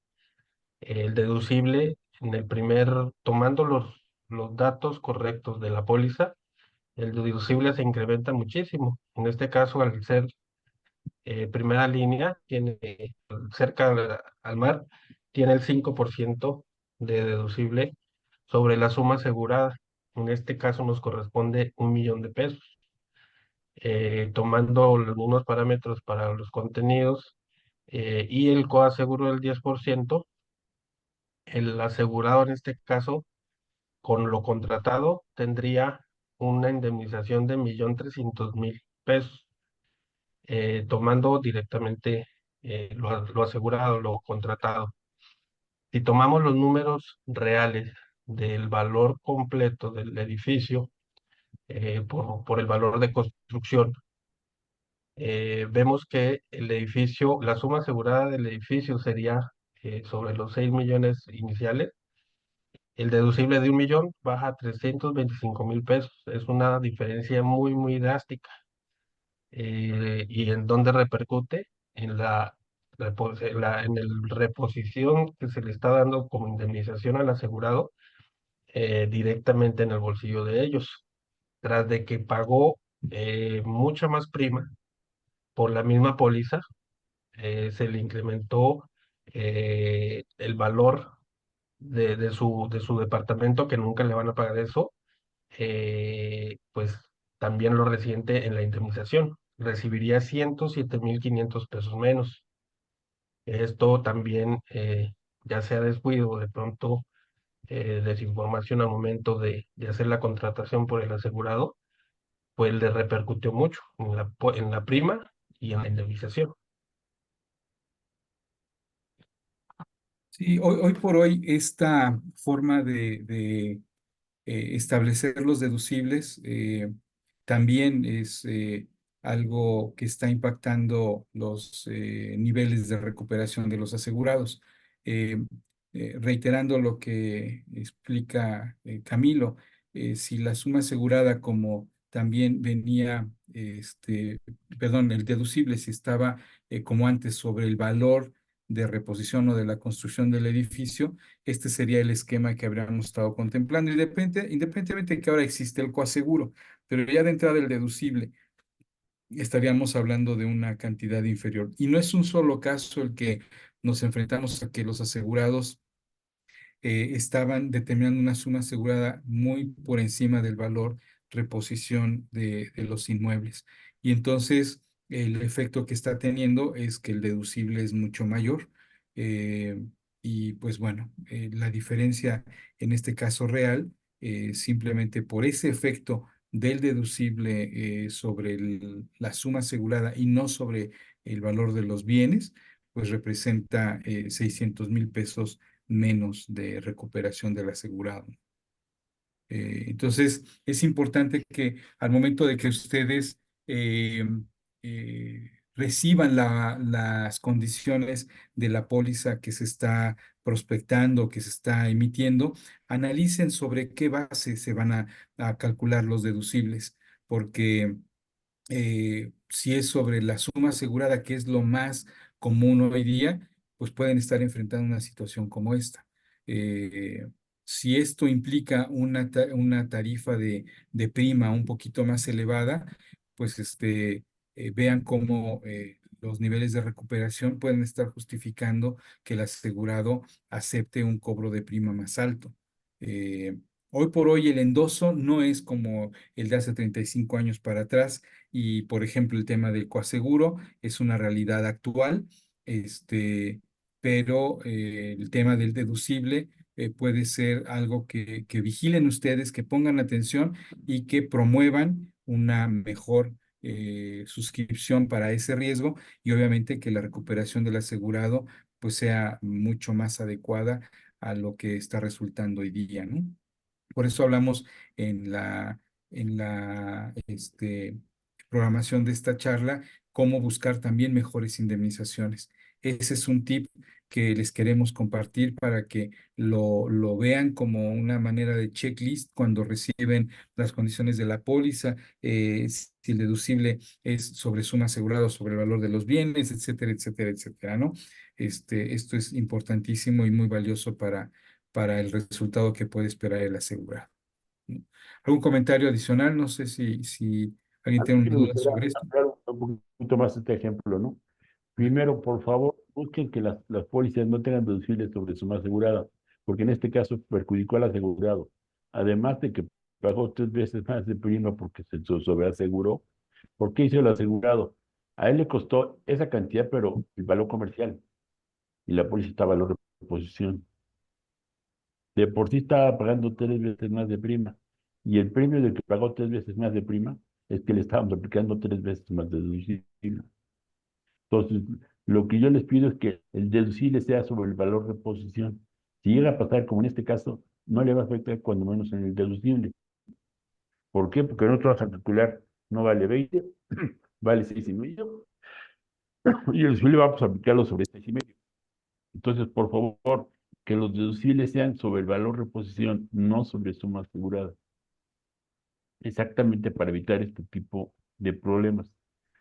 el deducible, en el primer, tomando los datos correctos de la póliza, el deducible se incrementa muchísimo? En este caso, al ser primera línea, tiene cerca al mar, tiene el 5% de deducible sobre la suma asegurada. En este caso nos corresponde 1 millón de pesos. Tomando los mismos parámetros para los contenidos y el coaseguro del 10%, el asegurado en este caso, con lo contratado, tendría una indemnización de 1,300,000 pesos, tomando directamente lo asegurado, lo contratado. Si tomamos los números reales del valor completo del edificio por el valor de construcción, vemos que el edificio, la suma asegurada del edificio sería sobre los 6 millones iniciales. El deducible de 1 millón baja a 325,000 pesos. Es una diferencia muy, muy drástica. ¿Y en dónde repercute? En en el reposición que se le está dando como indemnización al asegurado, directamente en el bolsillo de ellos, tras de que pagó mucha más prima por la misma póliza. Se le incrementó el valor de su departamento, que nunca le van a pagar eso. Pues también lo resiente en la indemnización. Recibiría 107,500 pesos menos. Esto también, ya sea descuido o de pronto desinformación al momento de hacer la contratación por el asegurado, pues le repercutió mucho en la prima y en la indemnización. Sí, hoy por hoy esta forma de establecer los deducibles también es algo que está impactando los niveles de recuperación de los asegurados. Eh, Reiterando lo que explica Camilo, si la suma asegurada como también venía, perdón, el deducible si estaba como antes sobre el valor de reposición o de la construcción del edificio, este sería el esquema que habríamos estado contemplando, independientemente de que ahora existe el coaseguro, pero ya de entrada el deducible, estaríamos hablando de una cantidad inferior. Y no es un solo caso el que nos enfrentamos a que los asegurados estaban determinando una suma asegurada muy por encima del valor reposición de los inmuebles. Y entonces el efecto que está teniendo es que el deducible es mucho mayor. eh, y pues bueno, la diferencia en este caso real, simplemente por ese efecto del deducible sobre la suma asegurada y no sobre el valor de los bienes, pues representa 600,000 pesos menos de recuperación del asegurado. Entonces, es importante que al momento de que ustedes eh, reciban las condiciones de la póliza que se está prospectando, que se está emitiendo, analicen sobre qué base se van a calcular los deducibles, porque si es sobre la suma asegurada, que es lo más común hoy día, pues pueden estar enfrentando una situación como esta. Eh, si esto implica una tarifa de prima un poquito más elevada, pues vean cómo los niveles de recuperación pueden estar justificando que el asegurado acepte un cobro de prima más alto. Eh, Hoy por hoy el endoso no es como el de hace 35 años para atrás y, por ejemplo, el tema del coaseguro es una realidad actual, pero el tema del deducible puede ser algo que vigilen ustedes, que pongan atención y que promuevan una mejor suscripción para ese riesgo y obviamente que la recuperación del asegurado pues sea mucho más adecuada a lo que está resultando hoy día, ¿no? Por eso hablamos en la programación de esta charla, cómo buscar también mejores indemnizaciones. Ese es un tip que les queremos compartir para que lo vean como una manera de checklist cuando reciben las condiciones de la póliza, si el deducible es sobre suma asegurada o sobre el valor de los bienes, etcétera, etcétera, etcétera, ¿no? Esto es importantísimo y muy valioso para el resultado que puede esperar el asegurado. ¿Algún comentario adicional? No sé si alguien A mí tiene sí una me duda gustaría sobre esto. ampliar un poquito más este ejemplo, ¿no? Primero, por favor, busquen que las pólizas no tengan deducibles sobre suma asegurada, porque en este caso perjudicó al asegurado. Además de que pagó 3 veces más de prima porque se sobreaseguró. ¿Por qué hizo el asegurado? A él le costó esa cantidad, pero el valor comercial y la póliza está a valor de reposición. De por sí estaba pagando 3 veces más de prima. Y el premio de que pagó 3 veces más de prima es que le estábamos aplicando 3 veces más de deducible. Entonces, lo que yo les pido es que el deducible sea sobre el valor de reposición. Si llega a pasar como en este caso, no le va a afectar cuando menos en el deducible. ¿Por qué? Porque nosotros vamos a calcular, no vale 20, vale 6,5, y el deducible vamos a aplicarlo sobre 6,5. Entonces, por favor, que los deducibles sean sobre el valor de reposición, no sobre suma asegurada. Exactamente para evitar este tipo de problemas.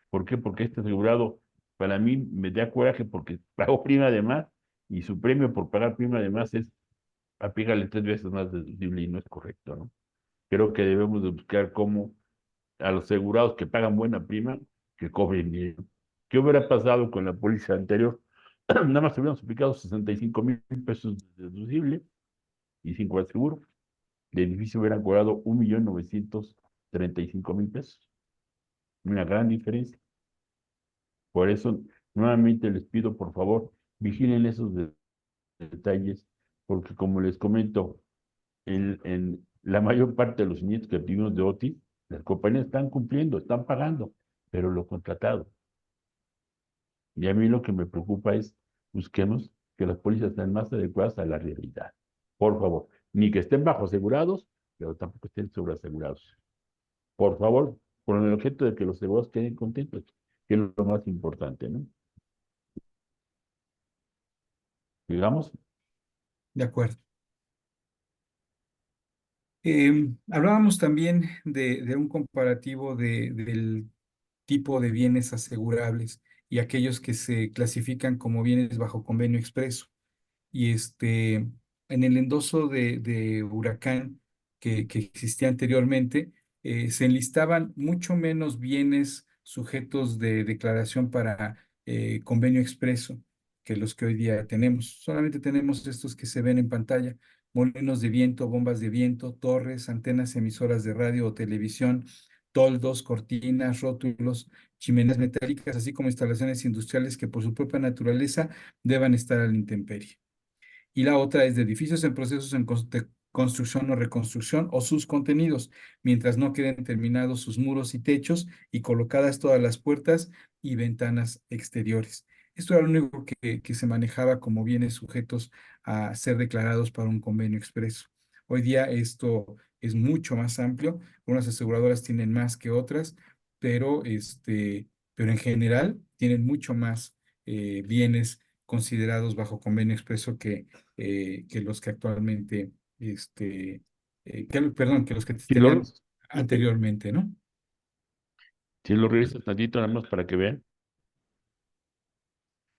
¿Por qué? Porque este asegurado para mí me da coraje porque pagó prima de más y su premio por pagar prima de más es aplicarle 3 veces más deducible y no es correcto, ¿no? Creo que debemos de buscar cómo a los asegurados que pagan buena prima, que cobren bien. ¿Qué hubiera pasado con la póliza anterior? Nada más hubiéramos aplicado 65,000 pesos de deducible y sin seguro. El edificio hubiera cobrado 1,935,000 pesos. Una gran diferencia. Por eso, nuevamente les pido, por favor, vigilen esos detalles, porque como les comento, en la mayor parte de los siniestros que tuvimos de OTI, las compañías están cumpliendo, están pagando, pero lo contratado. Y a mí lo que me preocupa es, busquemos que las pólizas sean más adecuadas a la realidad. Por favor, ni que estén bajo asegurados, pero tampoco estén sobreasegurados. Por favor, con el objeto de que los seguros queden contentos, que es lo más importante, ¿no? Digamos, De acuerdo. Hablábamos también de un comparativo del tipo de bienes asegurables y aquellos que se clasifican como bienes bajo convenio expreso. Y en el endoso de Huracán que existía anteriormente, se enlistaban mucho menos bienes sujetos de declaración para convenio expreso que los que hoy día tenemos. Solamente tenemos estos que se ven en pantalla: molinos de viento, bombas de viento, torres, antenas emisoras de radio o televisión, toldos, cortinas, rótulos, chimeneas metálicas, así como instalaciones industriales que por su propia naturaleza deban estar a la intemperie. Y la otra es de edificios en procesos construcción o reconstrucción o sus contenidos, mientras no queden terminados sus muros y techos y colocadas todas las puertas y ventanas exteriores. Esto era lo único que se manejaba como bienes sujetos a ser declarados para un convenio expreso. Hoy día esto es mucho más amplio. Unas aseguradoras tienen más que otras, pero, pero en general tienen mucho más bienes considerados bajo convenio expreso que los que actualmente, perdón, que los que Si tenían lo, anteriormente, ¿no? si lo revisas tantito nada más para que vean.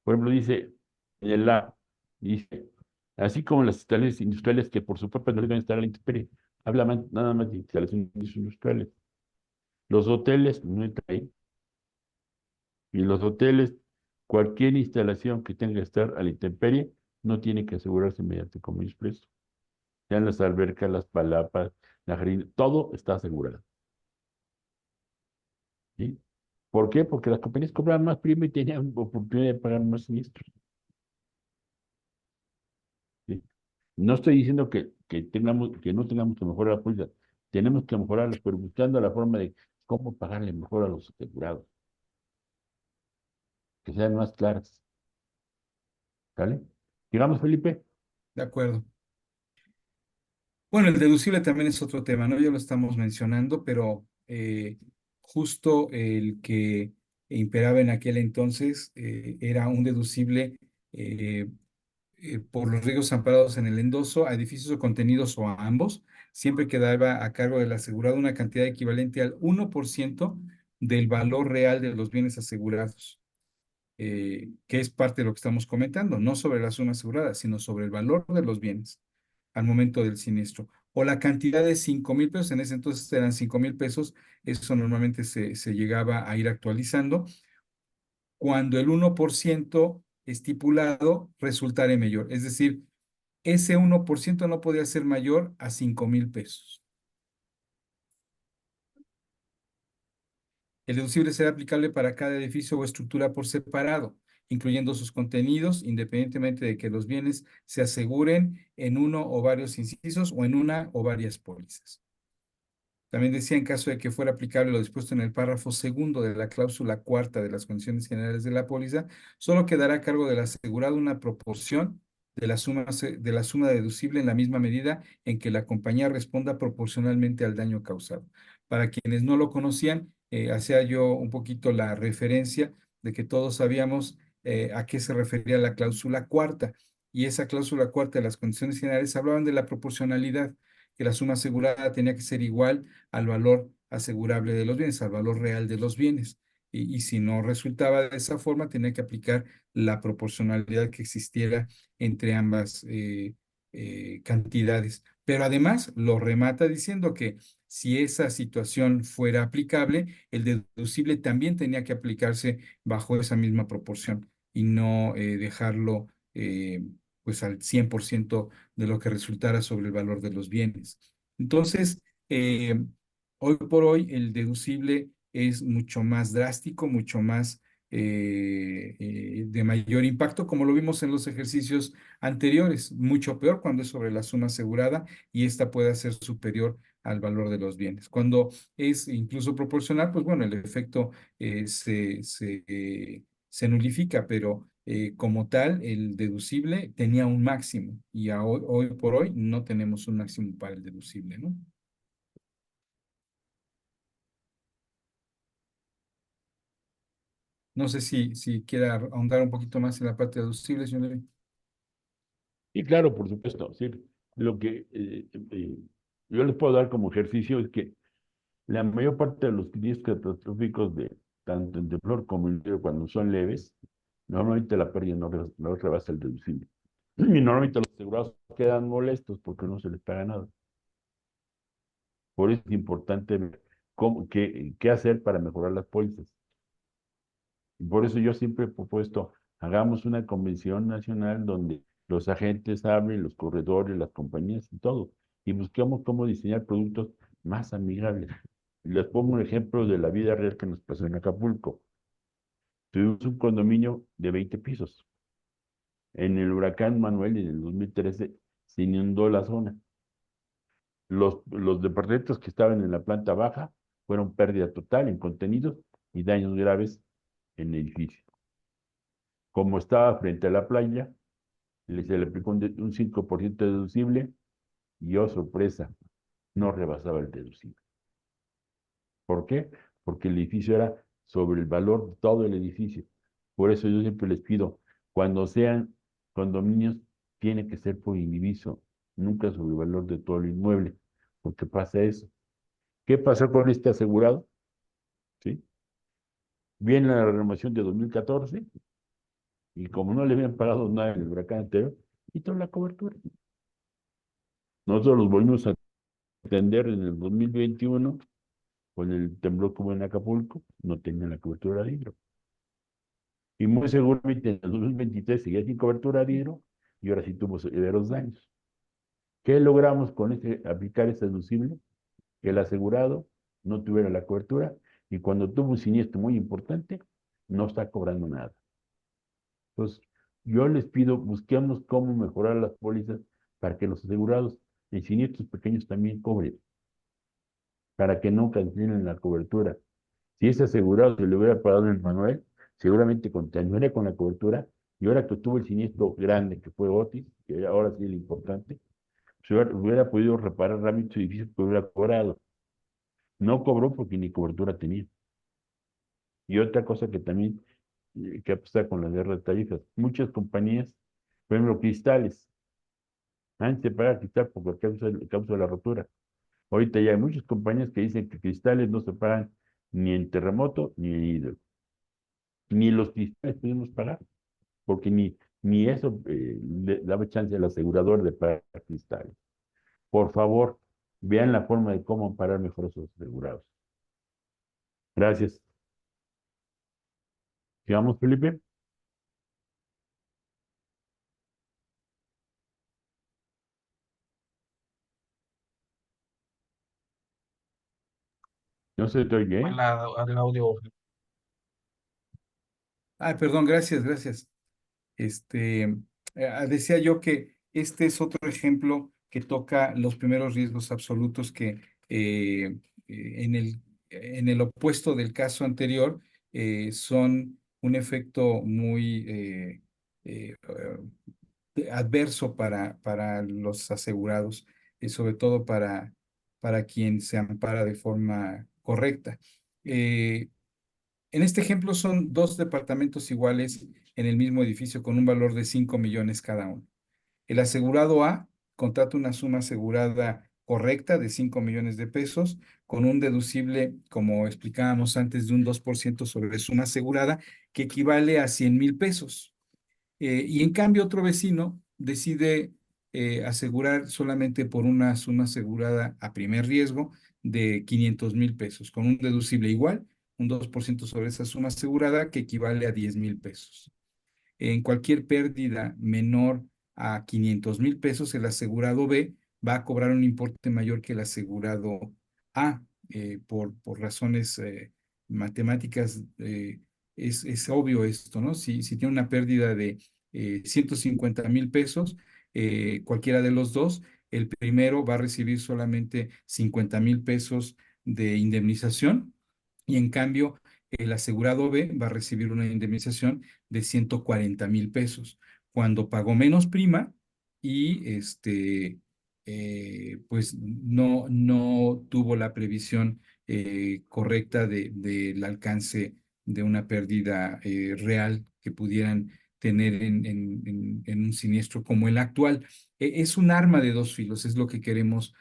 Por ejemplo, dice en el A, dice, así como las instalaciones industriales que por su propia no deben estar a la intemperie. Habla nada más de instalaciones industriales. Los hoteles no entra ahí. Y los hoteles, cualquier instalación que tenga que estar a la intemperie, no tiene que asegurarse mediante convenio expreso. Sean las albercas, las palapas, la jardín, todo está asegurado. ¿Sí? ¿Por qué? Porque las compañías cobraban más prima y tenían oportunidad de pagar más siniestros. ¿Sí? No estoy diciendo que no tengamos que mejorar la póliza, tenemos que mejorarla, pero buscando la forma de cómo pagarle mejor a los asegurados, que sean más claras. ¿Sale? Digamos, Felipe. De acuerdo. Bueno, el deducible también es otro tema, ¿no? Ya lo estamos mencionando, pero justo el que imperaba en aquel entonces era un deducible eh, por los riesgos amparados en el endoso a edificios o contenidos o a ambos, siempre quedaba a cargo del asegurado una cantidad equivalente al 1% del valor real de los bienes asegurados, que es parte de lo que estamos comentando, no sobre la suma asegurada, sino sobre el valor de los bienes al momento del siniestro. O la cantidad de 5,000 pesos, en ese entonces eran 5,000 pesos, eso normalmente se llegaba a ir actualizando, cuando el 1% estipulado resultara mayor. Es decir, ese 1% no podía ser mayor a 5,000 pesos. El deducible será aplicable para cada edificio o estructura por separado, incluyendo sus contenidos, independientemente de que los bienes se aseguren en uno o varios incisos o en una o varias pólizas. También decía, en caso de que fuera aplicable lo dispuesto en el párrafo segundo de la cláusula cuarta de las condiciones generales de la póliza, solo quedará a cargo del asegurado una proporción de la suma deducible en la misma medida en que la compañía responda proporcionalmente al daño causado. Para quienes no lo conocían, hacía yo un poquito la referencia de que todos sabíamos a qué se refería la cláusula cuarta. Y esa cláusula cuarta de las condiciones generales hablaban de la proporcionalidad, que la suma asegurada tenía que ser igual al valor asegurable de los bienes, al valor real de los bienes. Y si no resultaba de esa forma, tenía que aplicar la proporcionalidad que existiera entre ambas cantidades. Pero además lo remata diciendo que si esa situación fuera aplicable, el deducible también tenía que aplicarse bajo esa misma proporción y no dejarlo pues al 100% de lo que resultara sobre el valor de los bienes. Entonces, eh, hoy por hoy el deducible es mucho más drástico, mucho más de mayor impacto, como lo vimos en los ejercicios anteriores, mucho peor cuando es sobre la suma asegurada y esta puede ser superior al valor de los bienes. Cuando es incluso proporcional, pues bueno, el efecto se nulifica, pero como tal, el deducible tenía un máximo y hoy por hoy no tenemos un máximo para el deducible, ¿no? No sé si quiera ahondar un poquito más en la parte deducible, señor Levy. Y claro, por supuesto, sí, lo que yo les puedo dar como ejercicio es que la mayor parte de los siniestros catastróficos de tanto en temblor como en río, cuando son leves, normalmente la pérdida no rebasa el deducible. Y normalmente los asegurados quedan molestos porque no se les paga nada. Por eso es importante ver qué hacer para mejorar las pólizas. Y por eso yo siempre he propuesto, hagamos una convención nacional donde los agentes hablen, los corredores, las compañías y todo, y busquemos cómo diseñar productos más amigables. Les pongo un ejemplo de la vida real que nos pasó en Acapulco. Tuvimos un condominio de 20 pisos. En el huracán Manuel en el 2013 se inundó la zona. Los departamentos que estaban en la planta baja fueron pérdida total en contenidos y daños graves en el edificio. Como estaba frente a la playa, se le aplicó un 5% deducible y, oh sorpresa, no rebasaba el deducible. ¿Por qué? Porque el edificio era sobre el valor de todo el edificio. Por eso yo siempre les pido, cuando sean condominios, tiene que ser por indiviso, nunca sobre el valor de todo el inmueble, porque pasa eso. ¿Qué pasó con este asegurado? ¿Sí? Viene la renovación de 2014 y como no le habían pagado nada en el huracán anterior, quitó la cobertura. Nosotros los volvimos a atender en el 2021 con el temblor que hubo en Acapulco, no tenían la cobertura de hidro. Y muy seguramente en el 2023 seguía sin cobertura de hidro y ahora sí tuvo severos daños. ¿Qué logramos con aplicar ese deducible? Que el asegurado no tuviera la cobertura y cuando tuvo un siniestro muy importante, no está cobrando nada. Entonces, yo les pido, busquemos cómo mejorar las pólizas para que los asegurados en siniestros pequeños también cobren, para que no cancelen la cobertura. Si ese asegurado se le hubiera pagado en el manual, seguramente continuaría con la cobertura y ahora que tuvo el siniestro grande que fue Otis, que ahora sí es lo importante, se hubiera podido reparar rápido su edificio que hubiera cobrado. No cobró porque ni cobertura tenía. Y otra cosa que también que pasa con la guerra de tarifas, muchas compañías, por ejemplo, Cristales, antes de pagar Cristal por causa de la rotura. Ahorita ya hay muchas compañías que dicen que Cristales no se pagan ni en terremoto ni en hidro. Ni los cristales pudimos pagar, porque ni eso le daba chance al asegurador de pagar cristales. Por favor, vean la forma de cómo amparar mejor a sus asegurados. Gracias. Sigamos, Felipe. No se te oye, Fue ¿eh? el audio. Ay, perdón, gracias, gracias. Decía yo que este es otro ejemplo que toca los primeros riesgos absolutos que en el opuesto del caso anterior son un efecto muy adverso para los asegurados y sobre todo para quien se ampara de forma correcta. Eh, en este ejemplo son dos departamentos iguales en el mismo edificio con un valor de 5 millones cada uno. El asegurado A contrata una suma asegurada correcta de 5 millones de pesos con un deducible, como explicábamos antes, de un 2% sobre suma asegurada que equivale a 100,000 pesos. Y en cambio otro vecino decide asegurar solamente por una suma asegurada a primer riesgo de 500,000 pesos, con un deducible igual, un 2% sobre esa suma asegurada que equivale a 10,000 pesos. En cualquier pérdida menor a 500,000 pesos, el asegurado B va a cobrar un importe mayor que el asegurado A. Por razones matemáticas, es obvio esto, ¿no? Si tiene una pérdida de 150,000 pesos, cualquiera de los dos, el primero va a recibir solamente 50,000 pesos de indemnización y en cambio el asegurado B va a recibir una indemnización de 140,000 pesos, cuando pagó menos prima y pues no tuvo la previsión correcta del alcance de una pérdida real que pudieran tener en un siniestro como el actual. Es un arma de dos filos, es lo que queremos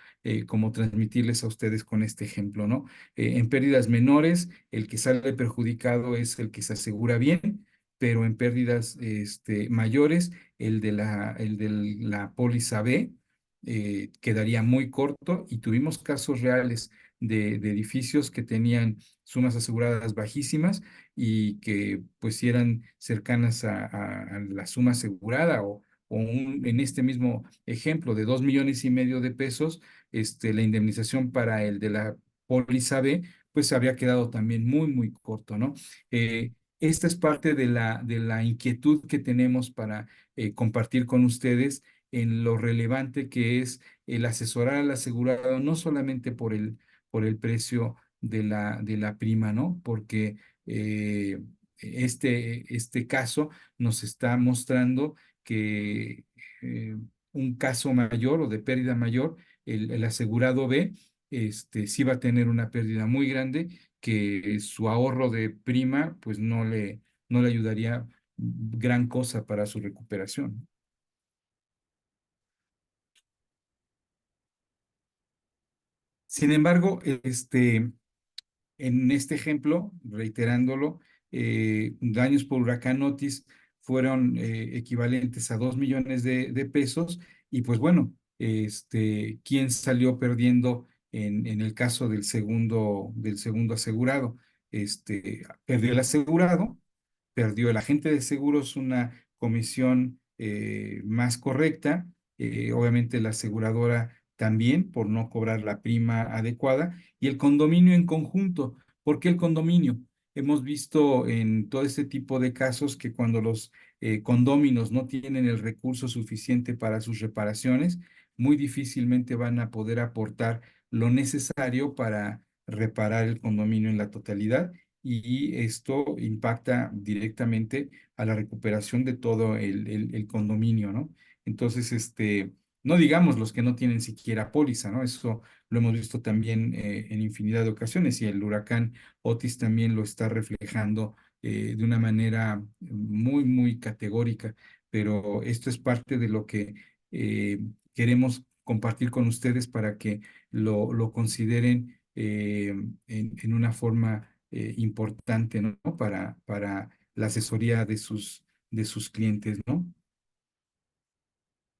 como transmitirles a ustedes con este ejemplo, ¿no? En pérdidas menores, el que sale perjudicado es el que se asegura bien, pero en pérdidas mayores, el de la póliza B quedaría muy corto y tuvimos casos reales de edificios que tenían sumas aseguradas bajísimas y que pues si eran cercanas a la suma asegurada en este mismo ejemplo de 2,5 millones de pesos, la indemnización para el de la póliza B pues habría quedado también muy, muy corto, ¿no? Esta es parte de la inquietud que tenemos para compartir con ustedes en lo relevante que es el asesorar al asegurado no solamente por el precio de la prima, ¿no? Porque este caso nos está mostrando que un caso mayor o de pérdida mayor, el asegurado ve, sí va a tener una pérdida muy grande, que su ahorro de prima pues no le ayudaría gran cosa para su recuperación. Sin embargo, en este ejemplo, reiterándolo, daños por huracán Otis fueron equivalentes a 2 millones de pesos y pues bueno, ¿quién salió perdiendo en el caso del segundo asegurado? Perdió el asegurado, perdió el agente de seguros una comisión más correcta, obviamente la aseguradora también por no cobrar la prima adecuada y el condominio en conjunto. ¿Por qué el condominio? Hemos visto en todo este tipo de casos que cuando los condóminos no tienen el recurso suficiente para sus reparaciones, muy difícilmente van a poder aportar lo necesario para reparar el condominio en la totalidad y esto impacta directamente a la recuperación de todo el condominio, ¿no? Entonces, no digamos los que no tienen siquiera póliza, ¿no? Eso lo hemos visto también en infinidad de ocasiones y el huracán Otis también lo está reflejando de una manera muy categórica, pero esto es parte de lo que queremos compartir con ustedes para que lo consideren en una forma importante, ¿no? Para la asesoría de sus clientes, ¿no?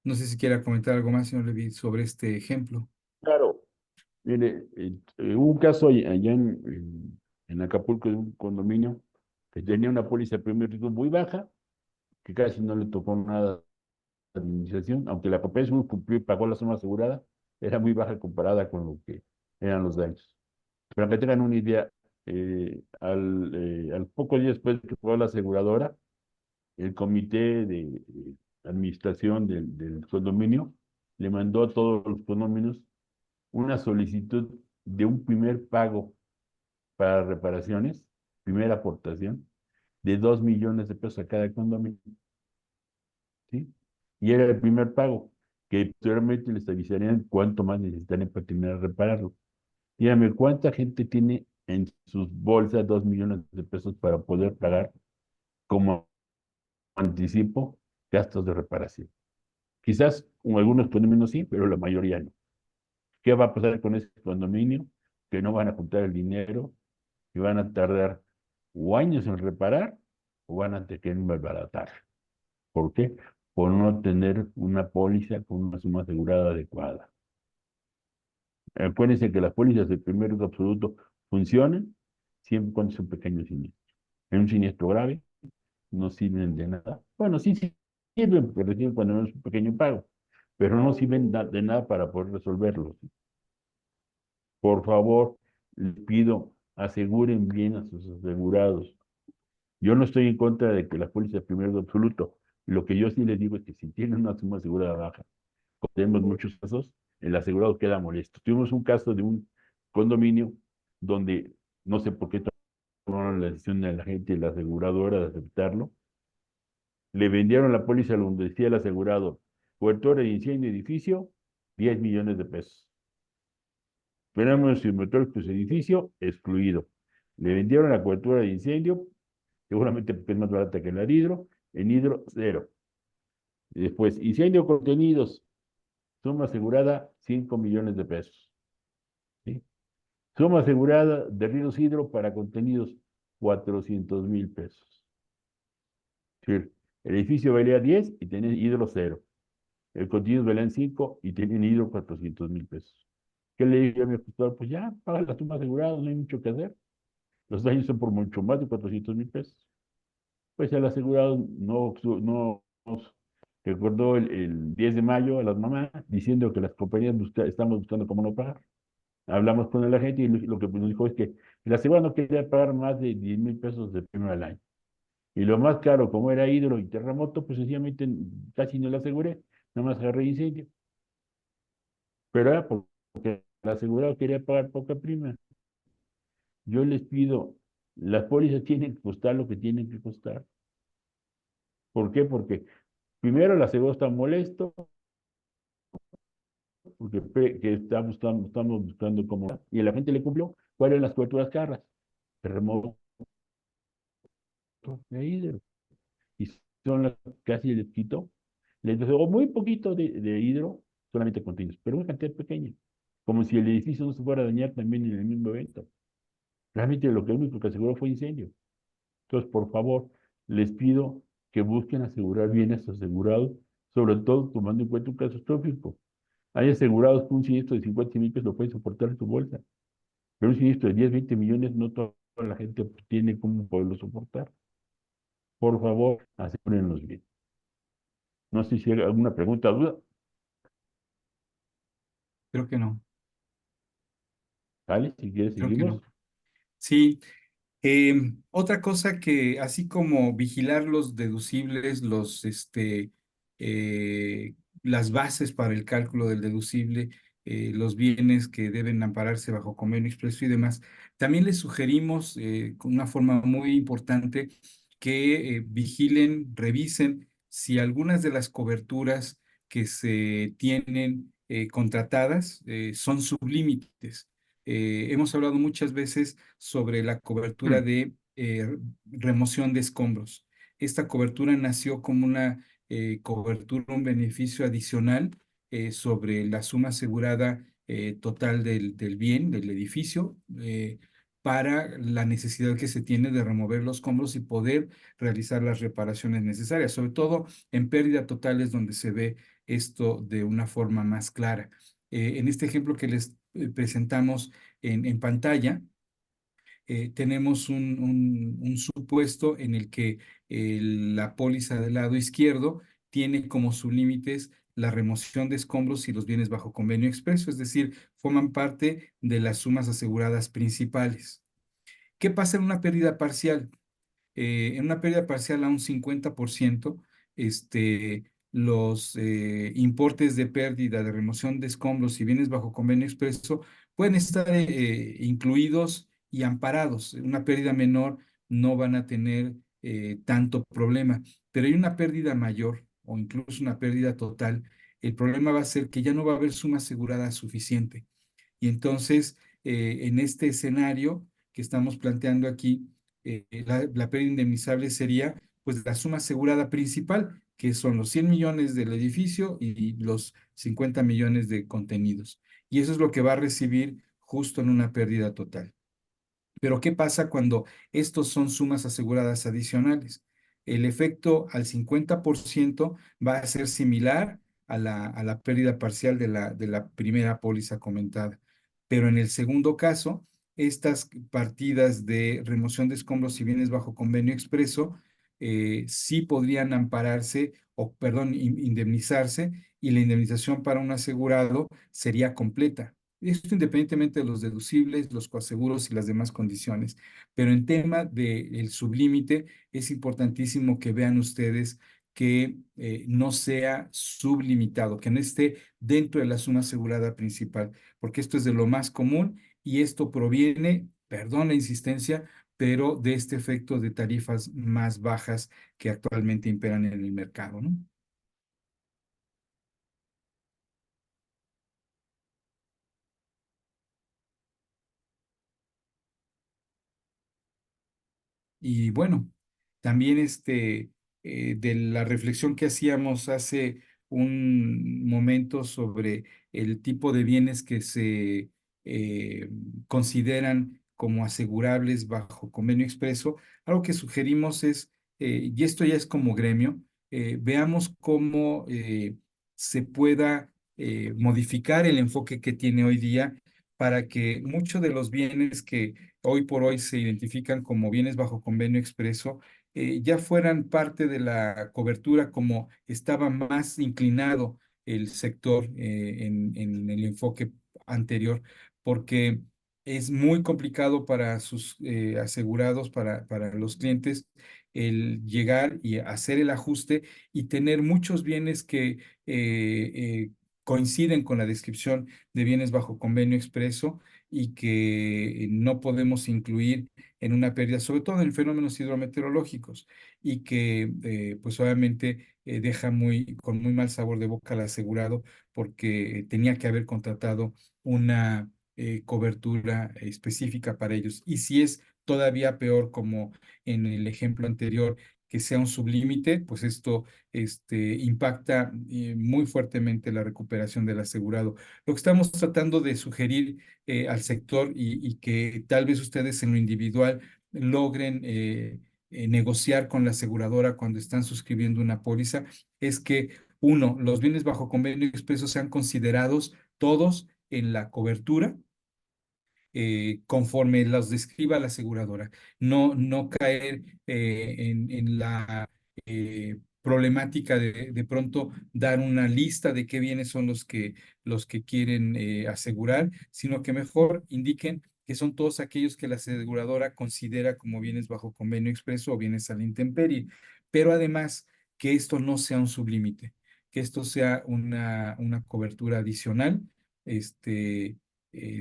No sé si quiera comentar algo más, señor Levy, sobre este ejemplo. Claro, mire, hubo un caso allá en Acapulco de un condominio que tenía una póliza de primer riesgo muy baja, que casi no le tocó nada de administración, aunque la propiedad seguro cumplió y pagó la suma asegurada, era muy baja comparada con lo que eran los daños. Para que tengan una idea, al poco día después de que fue la aseguradora, el comité de administración del condominio le mandó a todos los condominios una solicitud de un primer pago para reparaciones, primera aportación, de 2 millones de pesos a cada condominio, ¿sí? Y era el primer pago, que posteriormente les avisarían cuánto más necesitarían para terminar de repararlo. Dígame, ¿cuánta gente tiene en sus bolsas 2 millones de pesos para poder pagar como anticipo gastos de reparación? Quizás algunos condominios sí, pero la mayoría no. ¿Qué va a pasar con ese condominio? Que no van a juntar el dinero y van a tardar o años en reparar o van a tener que malbaratar. ¿Por qué? Por no tener una póliza con una suma asegurada adecuada. Acuérdense que las pólizas de primer riesgo absoluto funcionan siempre y cuando es un pequeño siniestro. En un siniestro grave no sirven de nada. Bueno, sí sirven porque reciben cuando no es un pequeño pago, pero no sirven de nada para poder resolverlo. Por favor, les pido, aseguren bien a sus asegurados. Yo no estoy en contra de que la póliza de primer riesgo absoluto. Lo que yo sí les digo es que si tienen una suma asegurada baja, como tenemos muchos casos, el asegurado queda molesto. Tuvimos un caso de un condominio donde no sé por qué tomaron la decisión de la gente y la aseguradora de aceptarlo. Le vendieron la póliza donde decía el asegurado, cobertura de incendio edificio, 10 millones de pesos. Fenómenos climatológicos edificio, excluido. Le vendieron la cobertura de incendio, seguramente porque es más barata que la de hidro, en hidro, cero. Después, incendio contenidos, suma asegurada, 5 millones de pesos. ¿Sí? Suma asegurada de Ríos Hidro para contenidos, 400,000 pesos. Es decir, el edificio valía 10 y tenía hidro cero. El contenido valían 5 y tenían hidro 400,000 pesos. ¿Qué le dije a mi ajustador? Pues ya, paga la suma asegurada, no hay mucho que hacer. Los daños son por mucho más de 400,000 pesos. Pues el asegurado no recordó el 10 de mayo a las mamás diciendo que las compañías estamos buscando cómo no pagar. Hablamos con el agente y lo que nos dijo es que el asegurado no quería pagar más de 10,000 pesos de prima al año. Y lo más caro, como era hidro y terremoto, pues sencillamente casi no lo aseguré, nada más agarré incendio. pero era porque el asegurado quería pagar poca prima. Yo les pido, las pólizas tienen que costar lo que tienen que costar. ¿Por qué? Porque primero el asegurado está molesto, porque que estamos buscando cómo. Y la gente le cumplió. ¿Cuáles eran las coberturas caras? Terremoto de hidro. Y son las que casi les quitó. Les dejó muy poquito de hidro, solamente continuos, pero una cantidad pequeña. Como si el edificio no se fuera a dañar también en el mismo evento. Realmente lo que único que aseguró fue incendio. Entonces, por favor, les pido que busquen asegurar bien a sus asegurados, sobre todo tomando en cuenta un caso catastrófico. Hay asegurados que un siniestro de 50 mil pesos lo pueden soportar en su bolsa, pero un siniestro de 10, 20 millones no toda la gente tiene cómo poderlo soportar. Por favor, asegúrenlos bien. No sé si hay alguna pregunta o duda. Creo que no, ¿Vale? Si quieres, creo que seguimos. no. Sí, otra cosa que, así como vigilar los deducibles, eh, las bases para el cálculo del deducible, los bienes que deben ampararse bajo convenio expreso y demás, también les sugerimos, con una forma muy importante, que vigilen, revisen si algunas de las coberturas que se tienen contratadas son sublímites. Hemos hablado muchas veces sobre la cobertura de remoción de escombros. Esta cobertura nació como una cobertura, un beneficio adicional sobre la suma asegurada total del bien, del edificio, para la necesidad que se tiene de remover los escombros y poder realizar las reparaciones necesarias, sobre todo en pérdida total es donde se ve esto de una forma más clara. En este ejemplo que les presentamos en pantalla, tenemos un supuesto en el que la póliza del lado izquierdo tiene como sus límites la remoción de escombros y los bienes bajo convenio expreso, es decir, forman parte de las sumas aseguradas principales. ¿Qué pasa en una pérdida parcial? En una pérdida parcial a un 50%, los importes de pérdida, de remoción de escombros y bienes bajo convenio expreso pueden estar incluidos y amparados. Una pérdida menor no van a tener tanto problema, pero hay una pérdida mayor o incluso una pérdida total. El problema va a ser que ya no va a haber suma asegurada suficiente. Y entonces, en este escenario que estamos planteando aquí, la pérdida indemnizable sería pues la suma asegurada principal, que son los 100 millones del edificio y los 50 millones de contenidos. Y eso es lo que va a recibir justo en una pérdida total. Pero ¿qué pasa cuando estos son sumas aseguradas adicionales? El efecto al 50% va a ser similar a la pérdida parcial de la primera póliza comentada. Pero en el segundo caso, estas partidas de remoción de escombros y bienes bajo convenio expreso sí podrían ampararse o, perdón, indemnizarse, y la indemnización para un asegurado sería completa. Esto independientemente de los deducibles, los coaseguros y las demás condiciones. Pero en tema del sublímite, es importantísimo que vean ustedes que no sea sublimitado, que no esté dentro de la suma asegurada principal, porque esto es de lo más común y esto proviene, perdón la insistencia, pero de este efecto de tarifas más bajas que actualmente imperan en el mercado, ¿no? Y bueno, también de la reflexión que hacíamos hace un momento sobre el tipo de bienes que se eh, consideran como asegurables bajo convenio expreso, algo que sugerimos es, y esto ya es como gremio, veamos cómo se pueda modificar el enfoque que tiene hoy día para que muchos de los bienes que hoy por hoy se identifican como bienes bajo convenio expreso, ya fueran parte de la cobertura como estaba más inclinado el sector en el enfoque anterior, porque es muy complicado para sus asegurados, para los clientes, el llegar y hacer el ajuste y tener muchos bienes que coinciden con la descripción de bienes bajo convenio expreso y que no podemos incluir en una pérdida, sobre todo en fenómenos hidrometeorológicos, y que pues obviamente deja con muy mal sabor de boca al asegurado porque tenía que haber contratado una cobertura específica para ellos. Y si es todavía peor, como en el ejemplo anterior, que sea un sublímite, pues esto impacta muy fuertemente la recuperación del asegurado. Lo que estamos tratando de sugerir al sector y que tal vez ustedes en lo individual logren negociar con la aseguradora cuando están suscribiendo una póliza es que, uno, los bienes bajo convenio expreso sean considerados todos en la cobertura conforme los describa la aseguradora. No caer en la problemática de pronto dar una lista de qué bienes son los que quieren asegurar, sino que mejor indiquen que son todos aquellos que la aseguradora considera como bienes bajo convenio expreso o bienes a la intemperie. Pero además, que esto no sea un sublímite, que esto sea una cobertura adicional,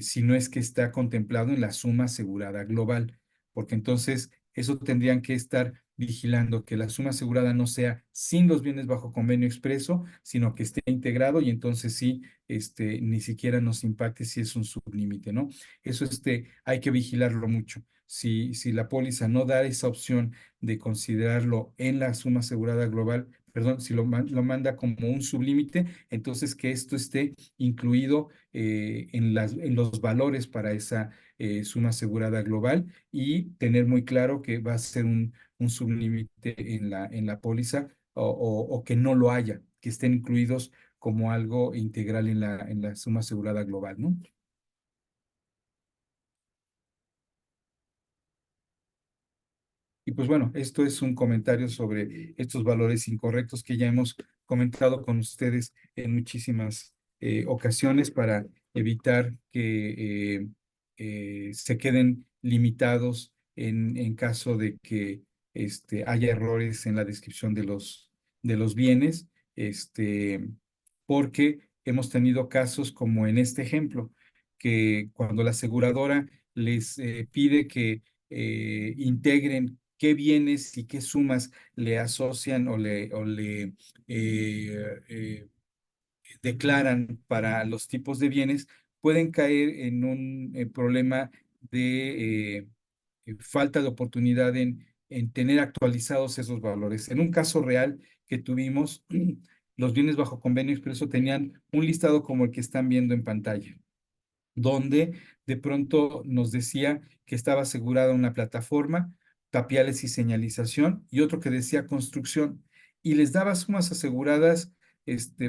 si no es que está contemplado en la suma asegurada global, porque entonces eso tendrían que estar vigilando que la suma asegurada no sea sin los bienes bajo convenio expreso, sino que esté integrado y entonces sí, ni siquiera nos impacte si es un sublímite, ¿no? Eso hay que vigilarlo mucho. Si la póliza no da esa opción de considerarlo en la suma asegurada global, perdón, si lo manda como un sublímite, entonces que esto esté incluido en los valores para esa suma asegurada global y tener muy claro que va a ser un sublímite en la póliza o que no lo haya, que estén incluidos como algo integral en la suma asegurada global, ¿no? Y pues bueno, esto es un comentario sobre estos valores incorrectos que ya hemos comentado con ustedes en muchísimas ocasiones para evitar que se queden limitados en caso de que haya errores en la descripción de los bienes, porque hemos tenido casos como en este ejemplo, que cuando la aseguradora les pide que integren qué bienes y qué sumas le asocian o le declaran para los tipos de bienes, pueden caer en un problema de falta de oportunidad en tener actualizados esos valores. En un caso real que tuvimos, los bienes bajo convenio expreso tenían un listado como el que están viendo en pantalla, donde de pronto nos decía que estaba asegurada una plataforma, tapiales y señalización, y otro que decía construcción, y les daba sumas aseguradas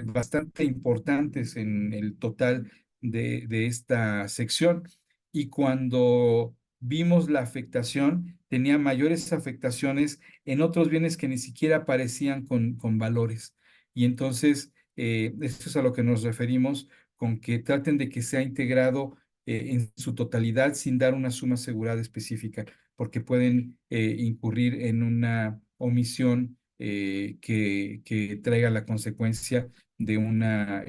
bastante importantes en el total de esta sección. Y cuando vimos la afectación, tenía mayores afectaciones en otros bienes que ni siquiera aparecían con valores. Y entonces, esto es a lo que nos referimos con que traten de que sea integrado en su totalidad sin dar una suma asegurada específica, porque pueden incurrir en una omisión que traiga la consecuencia de una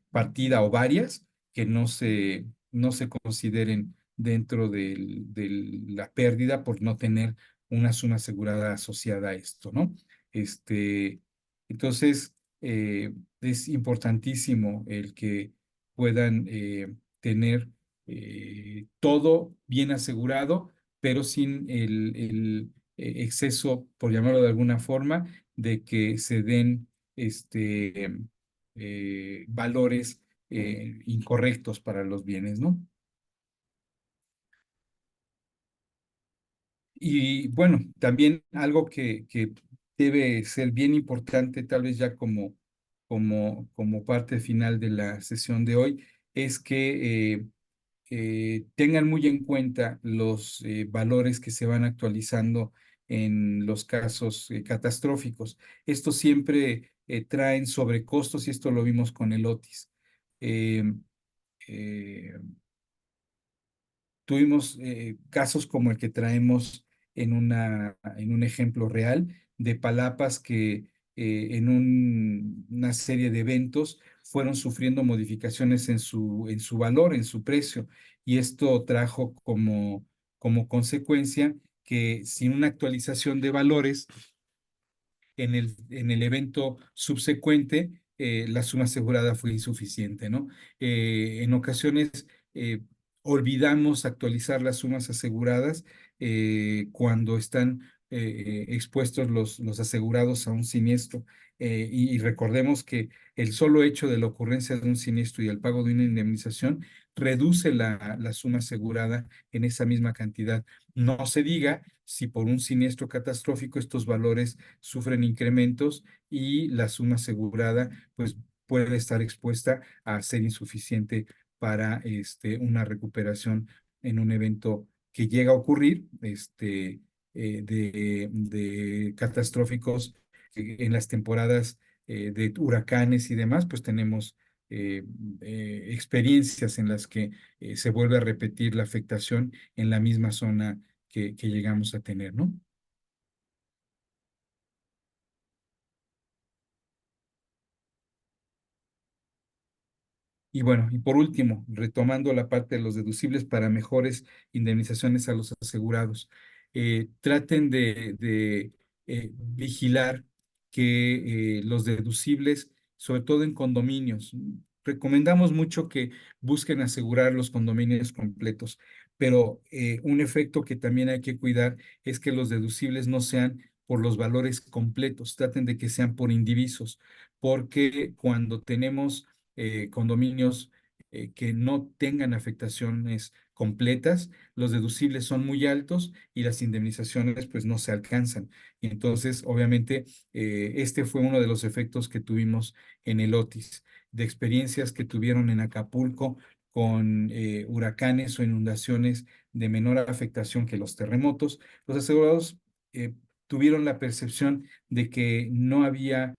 partida o varias que no se consideren dentro de la pérdida por no tener una suma asegurada asociada a esto, ¿no? Entonces, es importantísimo el que puedan tener todo bien asegurado, pero sin el exceso, por llamarlo de alguna forma, de que se den valores incorrectos para los bienes, ¿no? Y bueno, también algo que debe ser bien importante, tal vez ya como parte final de la sesión de hoy, es que tengan muy en cuenta los valores que se van actualizando en los casos catastróficos. Esto siempre traen sobrecostos y esto lo vimos con el Otis. Eh, eh, Tuvimos casos como el que traemos en un ejemplo real de palapas que una serie de eventos fueron sufriendo modificaciones en su valor, en su precio, y esto trajo como consecuencia que sin una actualización de valores, en el evento subsecuente, la suma asegurada fue insuficiente, ¿no? En ocasiones eh, olvidamos actualizar las sumas aseguradas cuando están expuestos los asegurados a un siniestro. Y recordemos que el solo hecho de la ocurrencia de un siniestro y el pago de una indemnización reduce la suma asegurada en esa misma cantidad. No se diga si por un siniestro catastrófico estos valores sufren incrementos y la suma asegurada pues puede estar expuesta a ser insuficiente para una recuperación en un evento que llega a ocurrir de catastróficos en las temporadas de huracanes y demás, pues tenemos experiencias en las que se vuelve a repetir la afectación en la misma zona que llegamos a tener, ¿no? Y bueno, y por último, retomando la parte de los deducibles para mejores indemnizaciones a los asegurados, traten de vigilar que los deducibles, sobre todo en condominios, recomendamos mucho que busquen asegurar los condominios completos, pero un efecto que también hay que cuidar es que los deducibles no sean por los valores completos, traten de que sean por indivisos, porque cuando tenemos condominios que no tengan afectaciones completas, los deducibles son muy altos y las indemnizaciones pues no se alcanzan. Y entonces, obviamente, este fue uno de los efectos que tuvimos en el Otis, de experiencias que tuvieron en Acapulco con huracanes o inundaciones de menor afectación que los terremotos. Los asegurados eh, tuvieron la percepción de que no había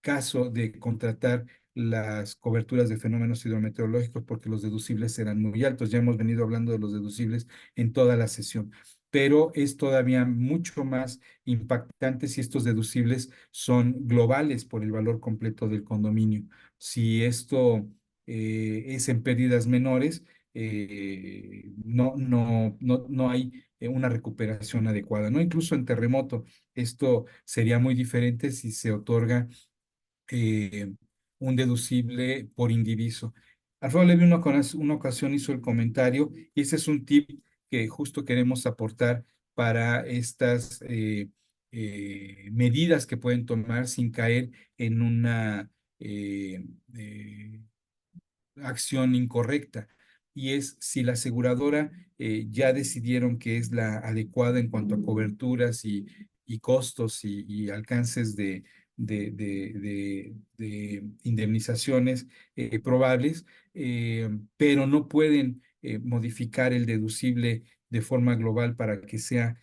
caso de contratar las coberturas de fenómenos hidrometeorológicos porque los deducibles eran muy altos. Ya hemos venido hablando de los deducibles en toda la sesión, pero es todavía mucho más impactante si estos deducibles son globales por el valor completo del condominio. Si esto es en pérdidas menores, no hay una recuperación adecuada, ¿no? Incluso en terremoto, esto sería muy diferente si se otorga eh, un deducible por indiviso. Alfredo Levy una ocasión hizo el comentario, y ese es un tip que justo queremos aportar para estas medidas que pueden tomar sin caer en una eh, eh, acción incorrecta. Y es si la aseguradora ya decidieron que es la adecuada en cuanto a coberturas y costos y alcances de indemnizaciones probables, pero no pueden modificar el deducible de forma global para que sea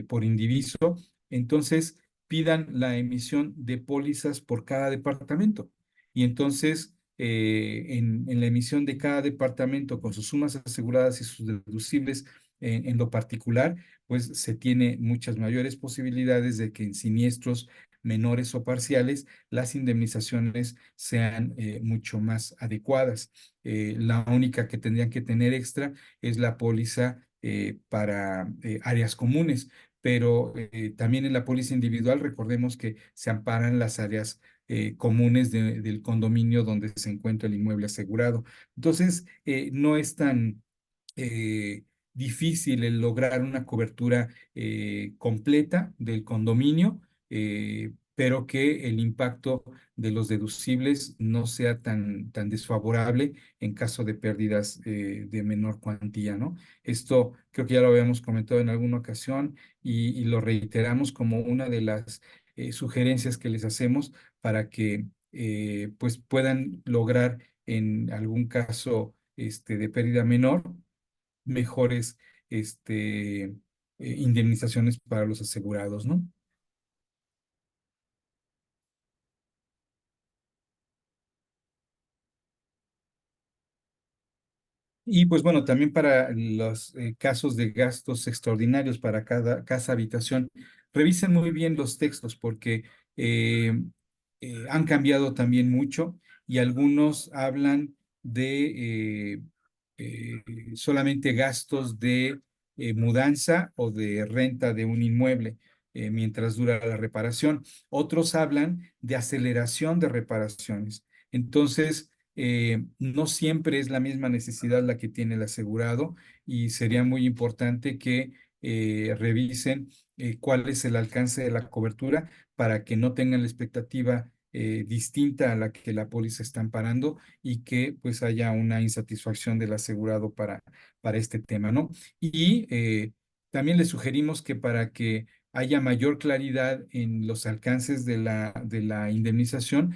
por indiviso, entonces pidan la emisión de pólizas por cada departamento. Y entonces, en la emisión de cada departamento con sus sumas aseguradas y sus deducibles en lo particular, pues se tiene muchas mayores posibilidades de que en siniestros menores o parciales las indemnizaciones sean mucho más adecuadas. La única que tendrían que tener extra es la póliza para áreas comunes, pero también en la póliza individual recordemos que se amparan las áreas comunes del condominio donde se encuentra el inmueble asegurado. Entonces, no es tan eh, difícil el lograr una cobertura completa del condominio, pero que el impacto de los deducibles no sea tan desfavorable en caso de pérdidas de menor cuantía, ¿no? Esto creo que ya lo habíamos comentado en alguna ocasión y lo reiteramos como una de las sugerencias que les hacemos para que pues puedan lograr en algún caso de pérdida menor mejores indemnizaciones para los asegurados, ¿no? Y pues bueno, también para los casos de gastos extraordinarios para cada casa habitación, revisen muy bien los textos porque han cambiado también mucho y algunos hablan de eh, solamente gastos de mudanza o de renta de un inmueble mientras dura la reparación. Otros hablan de aceleración de reparaciones. Entonces, no siempre es la misma necesidad la que tiene el asegurado y sería muy importante que revisen cuál es el alcance de la cobertura para que no tengan la expectativa distinta a la que la póliza está amparando y que pues haya una insatisfacción del asegurado para este tema, ¿no? Y también le sugerimos que para que haya mayor claridad en los alcances de la indemnización,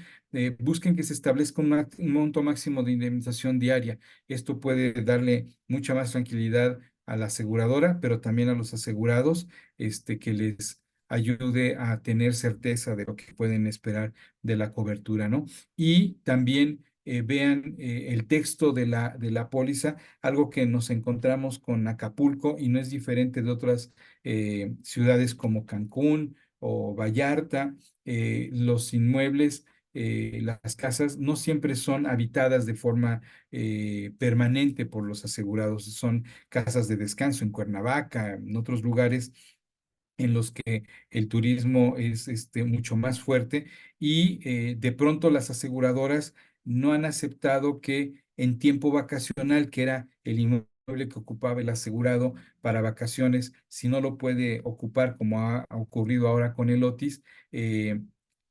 busquen que se establezca un monto máximo de indemnización diaria. Esto puede darle mucha más tranquilidad a la aseguradora, pero también a los asegurados, que les ayude a tener certeza de lo que pueden esperar de la cobertura, ¿no? Y también vean el texto de la póliza, algo que nos encontramos con Acapulco y no es diferente de otras ciudades como Cancún o Vallarta. Los inmuebles, las casas no siempre son habitadas de forma permanente por los asegurados, son casas de descanso en Cuernavaca, en otros lugares en los que el turismo es mucho más fuerte y de pronto las aseguradoras no han aceptado que en tiempo vacacional, que era el inmueble que ocupaba el asegurado para vacaciones, si no lo puede ocupar como ha ocurrido ahora con el Otis,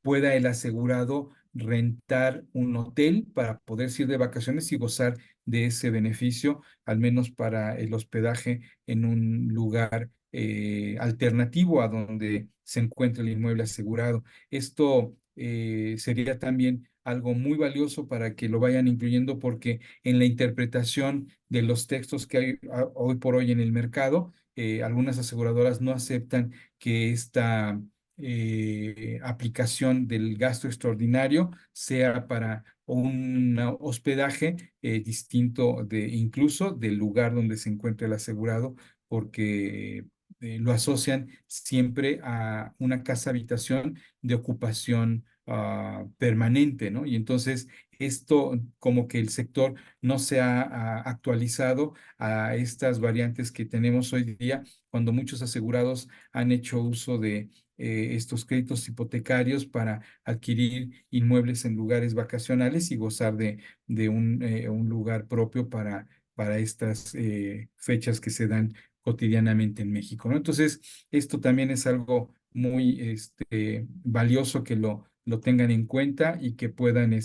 pueda el asegurado rentar un hotel para poder ir de vacaciones y gozar de ese beneficio, al menos para el hospedaje en un lugar alternativo a donde se encuentra el inmueble asegurado. Esto sería también algo muy valioso para que lo vayan incluyendo porque en la interpretación de los textos que hay hoy por hoy en el mercado, algunas aseguradoras no aceptan que esta aplicación del gasto extraordinario sea para un hospedaje distinto de incluso del lugar donde se encuentra el asegurado, porque lo asocian siempre a una casa habitación de ocupación permanente, ¿no? Y entonces esto como que el sector no se ha actualizado a estas variantes que tenemos hoy día, cuando muchos asegurados han hecho uso de estos créditos hipotecarios para adquirir inmuebles en lugares vacacionales y gozar de un lugar propio para estas fechas que se dan cotidianamente en México, ¿no? Entonces, esto también es algo muy valioso que lo tengan en cuenta y que puedan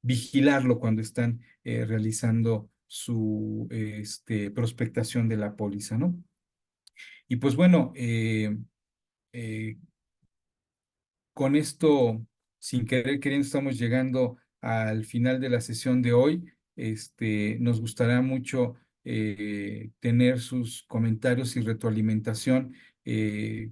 vigilarlo cuando están realizando su prospectación de la póliza, ¿no? Y pues bueno, eh, con esto, sin querer queriendo, estamos llegando al final de la sesión de hoy. Nos gustará mucho tener sus comentarios y retroalimentación. Qué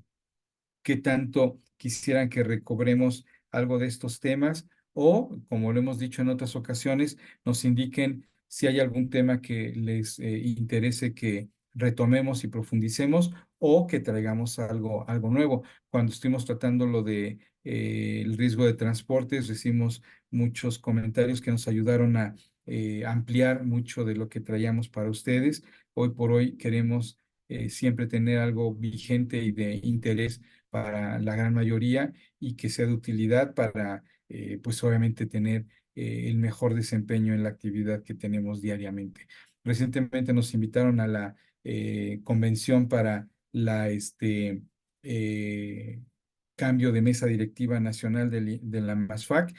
tanto quisieran que recobremos algo de estos temas o, como lo hemos dicho en otras ocasiones, nos indiquen si hay algún tema que les interese que retomemos y profundicemos o que traigamos algo nuevo. Cuando estuvimos tratando lo de el riesgo de transportes, recibimos muchos comentarios que nos ayudaron a ampliar mucho de lo que traíamos para ustedes. Hoy por hoy queremos siempre tener algo vigente y de interés para la gran mayoría y que sea de utilidad para, pues obviamente, tener el mejor desempeño en la actividad que tenemos diariamente. Recientemente nos invitaron a la convención para la eh, cambio de mesa directiva nacional de la MASFAC.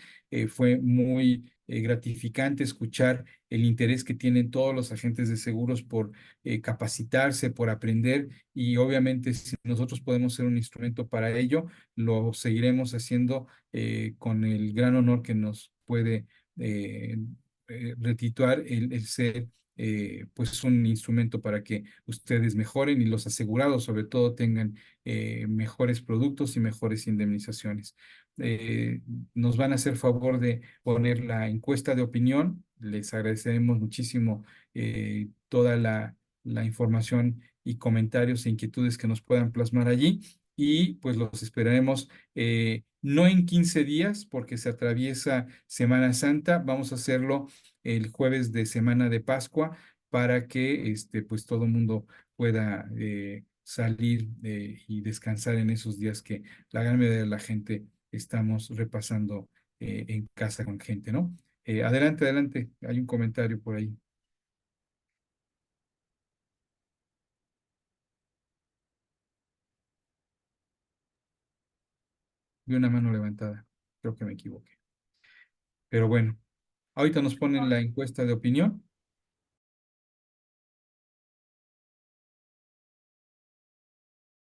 Fue muy gratificante escuchar el interés que tienen todos los agentes de seguros por capacitarse, por aprender y obviamente si nosotros podemos ser un instrumento para ello, lo seguiremos haciendo con el gran honor que nos puede eh, retituar el ser pues un instrumento para que ustedes mejoren y los asegurados sobre todo tengan mejores productos y mejores indemnizaciones. Eh, Nos van a hacer favor de poner la encuesta de opinión. Les agradeceremos muchísimo toda la información y comentarios e inquietudes que nos puedan plasmar allí. y pues los esperaremos no en 15 días porque se atraviesa Semana Santa, vamos a hacerlo el jueves de Semana de Pascua para que pues todo el mundo pueda salir y descansar en esos días que la gran mayoría de la gente estamos repasando en casa con gente, ¿no? Adelante, adelante, hay un comentario por ahí, vi una mano levantada, creo que me equivoqué. Pero bueno, ahorita nos ponen la encuesta de opinión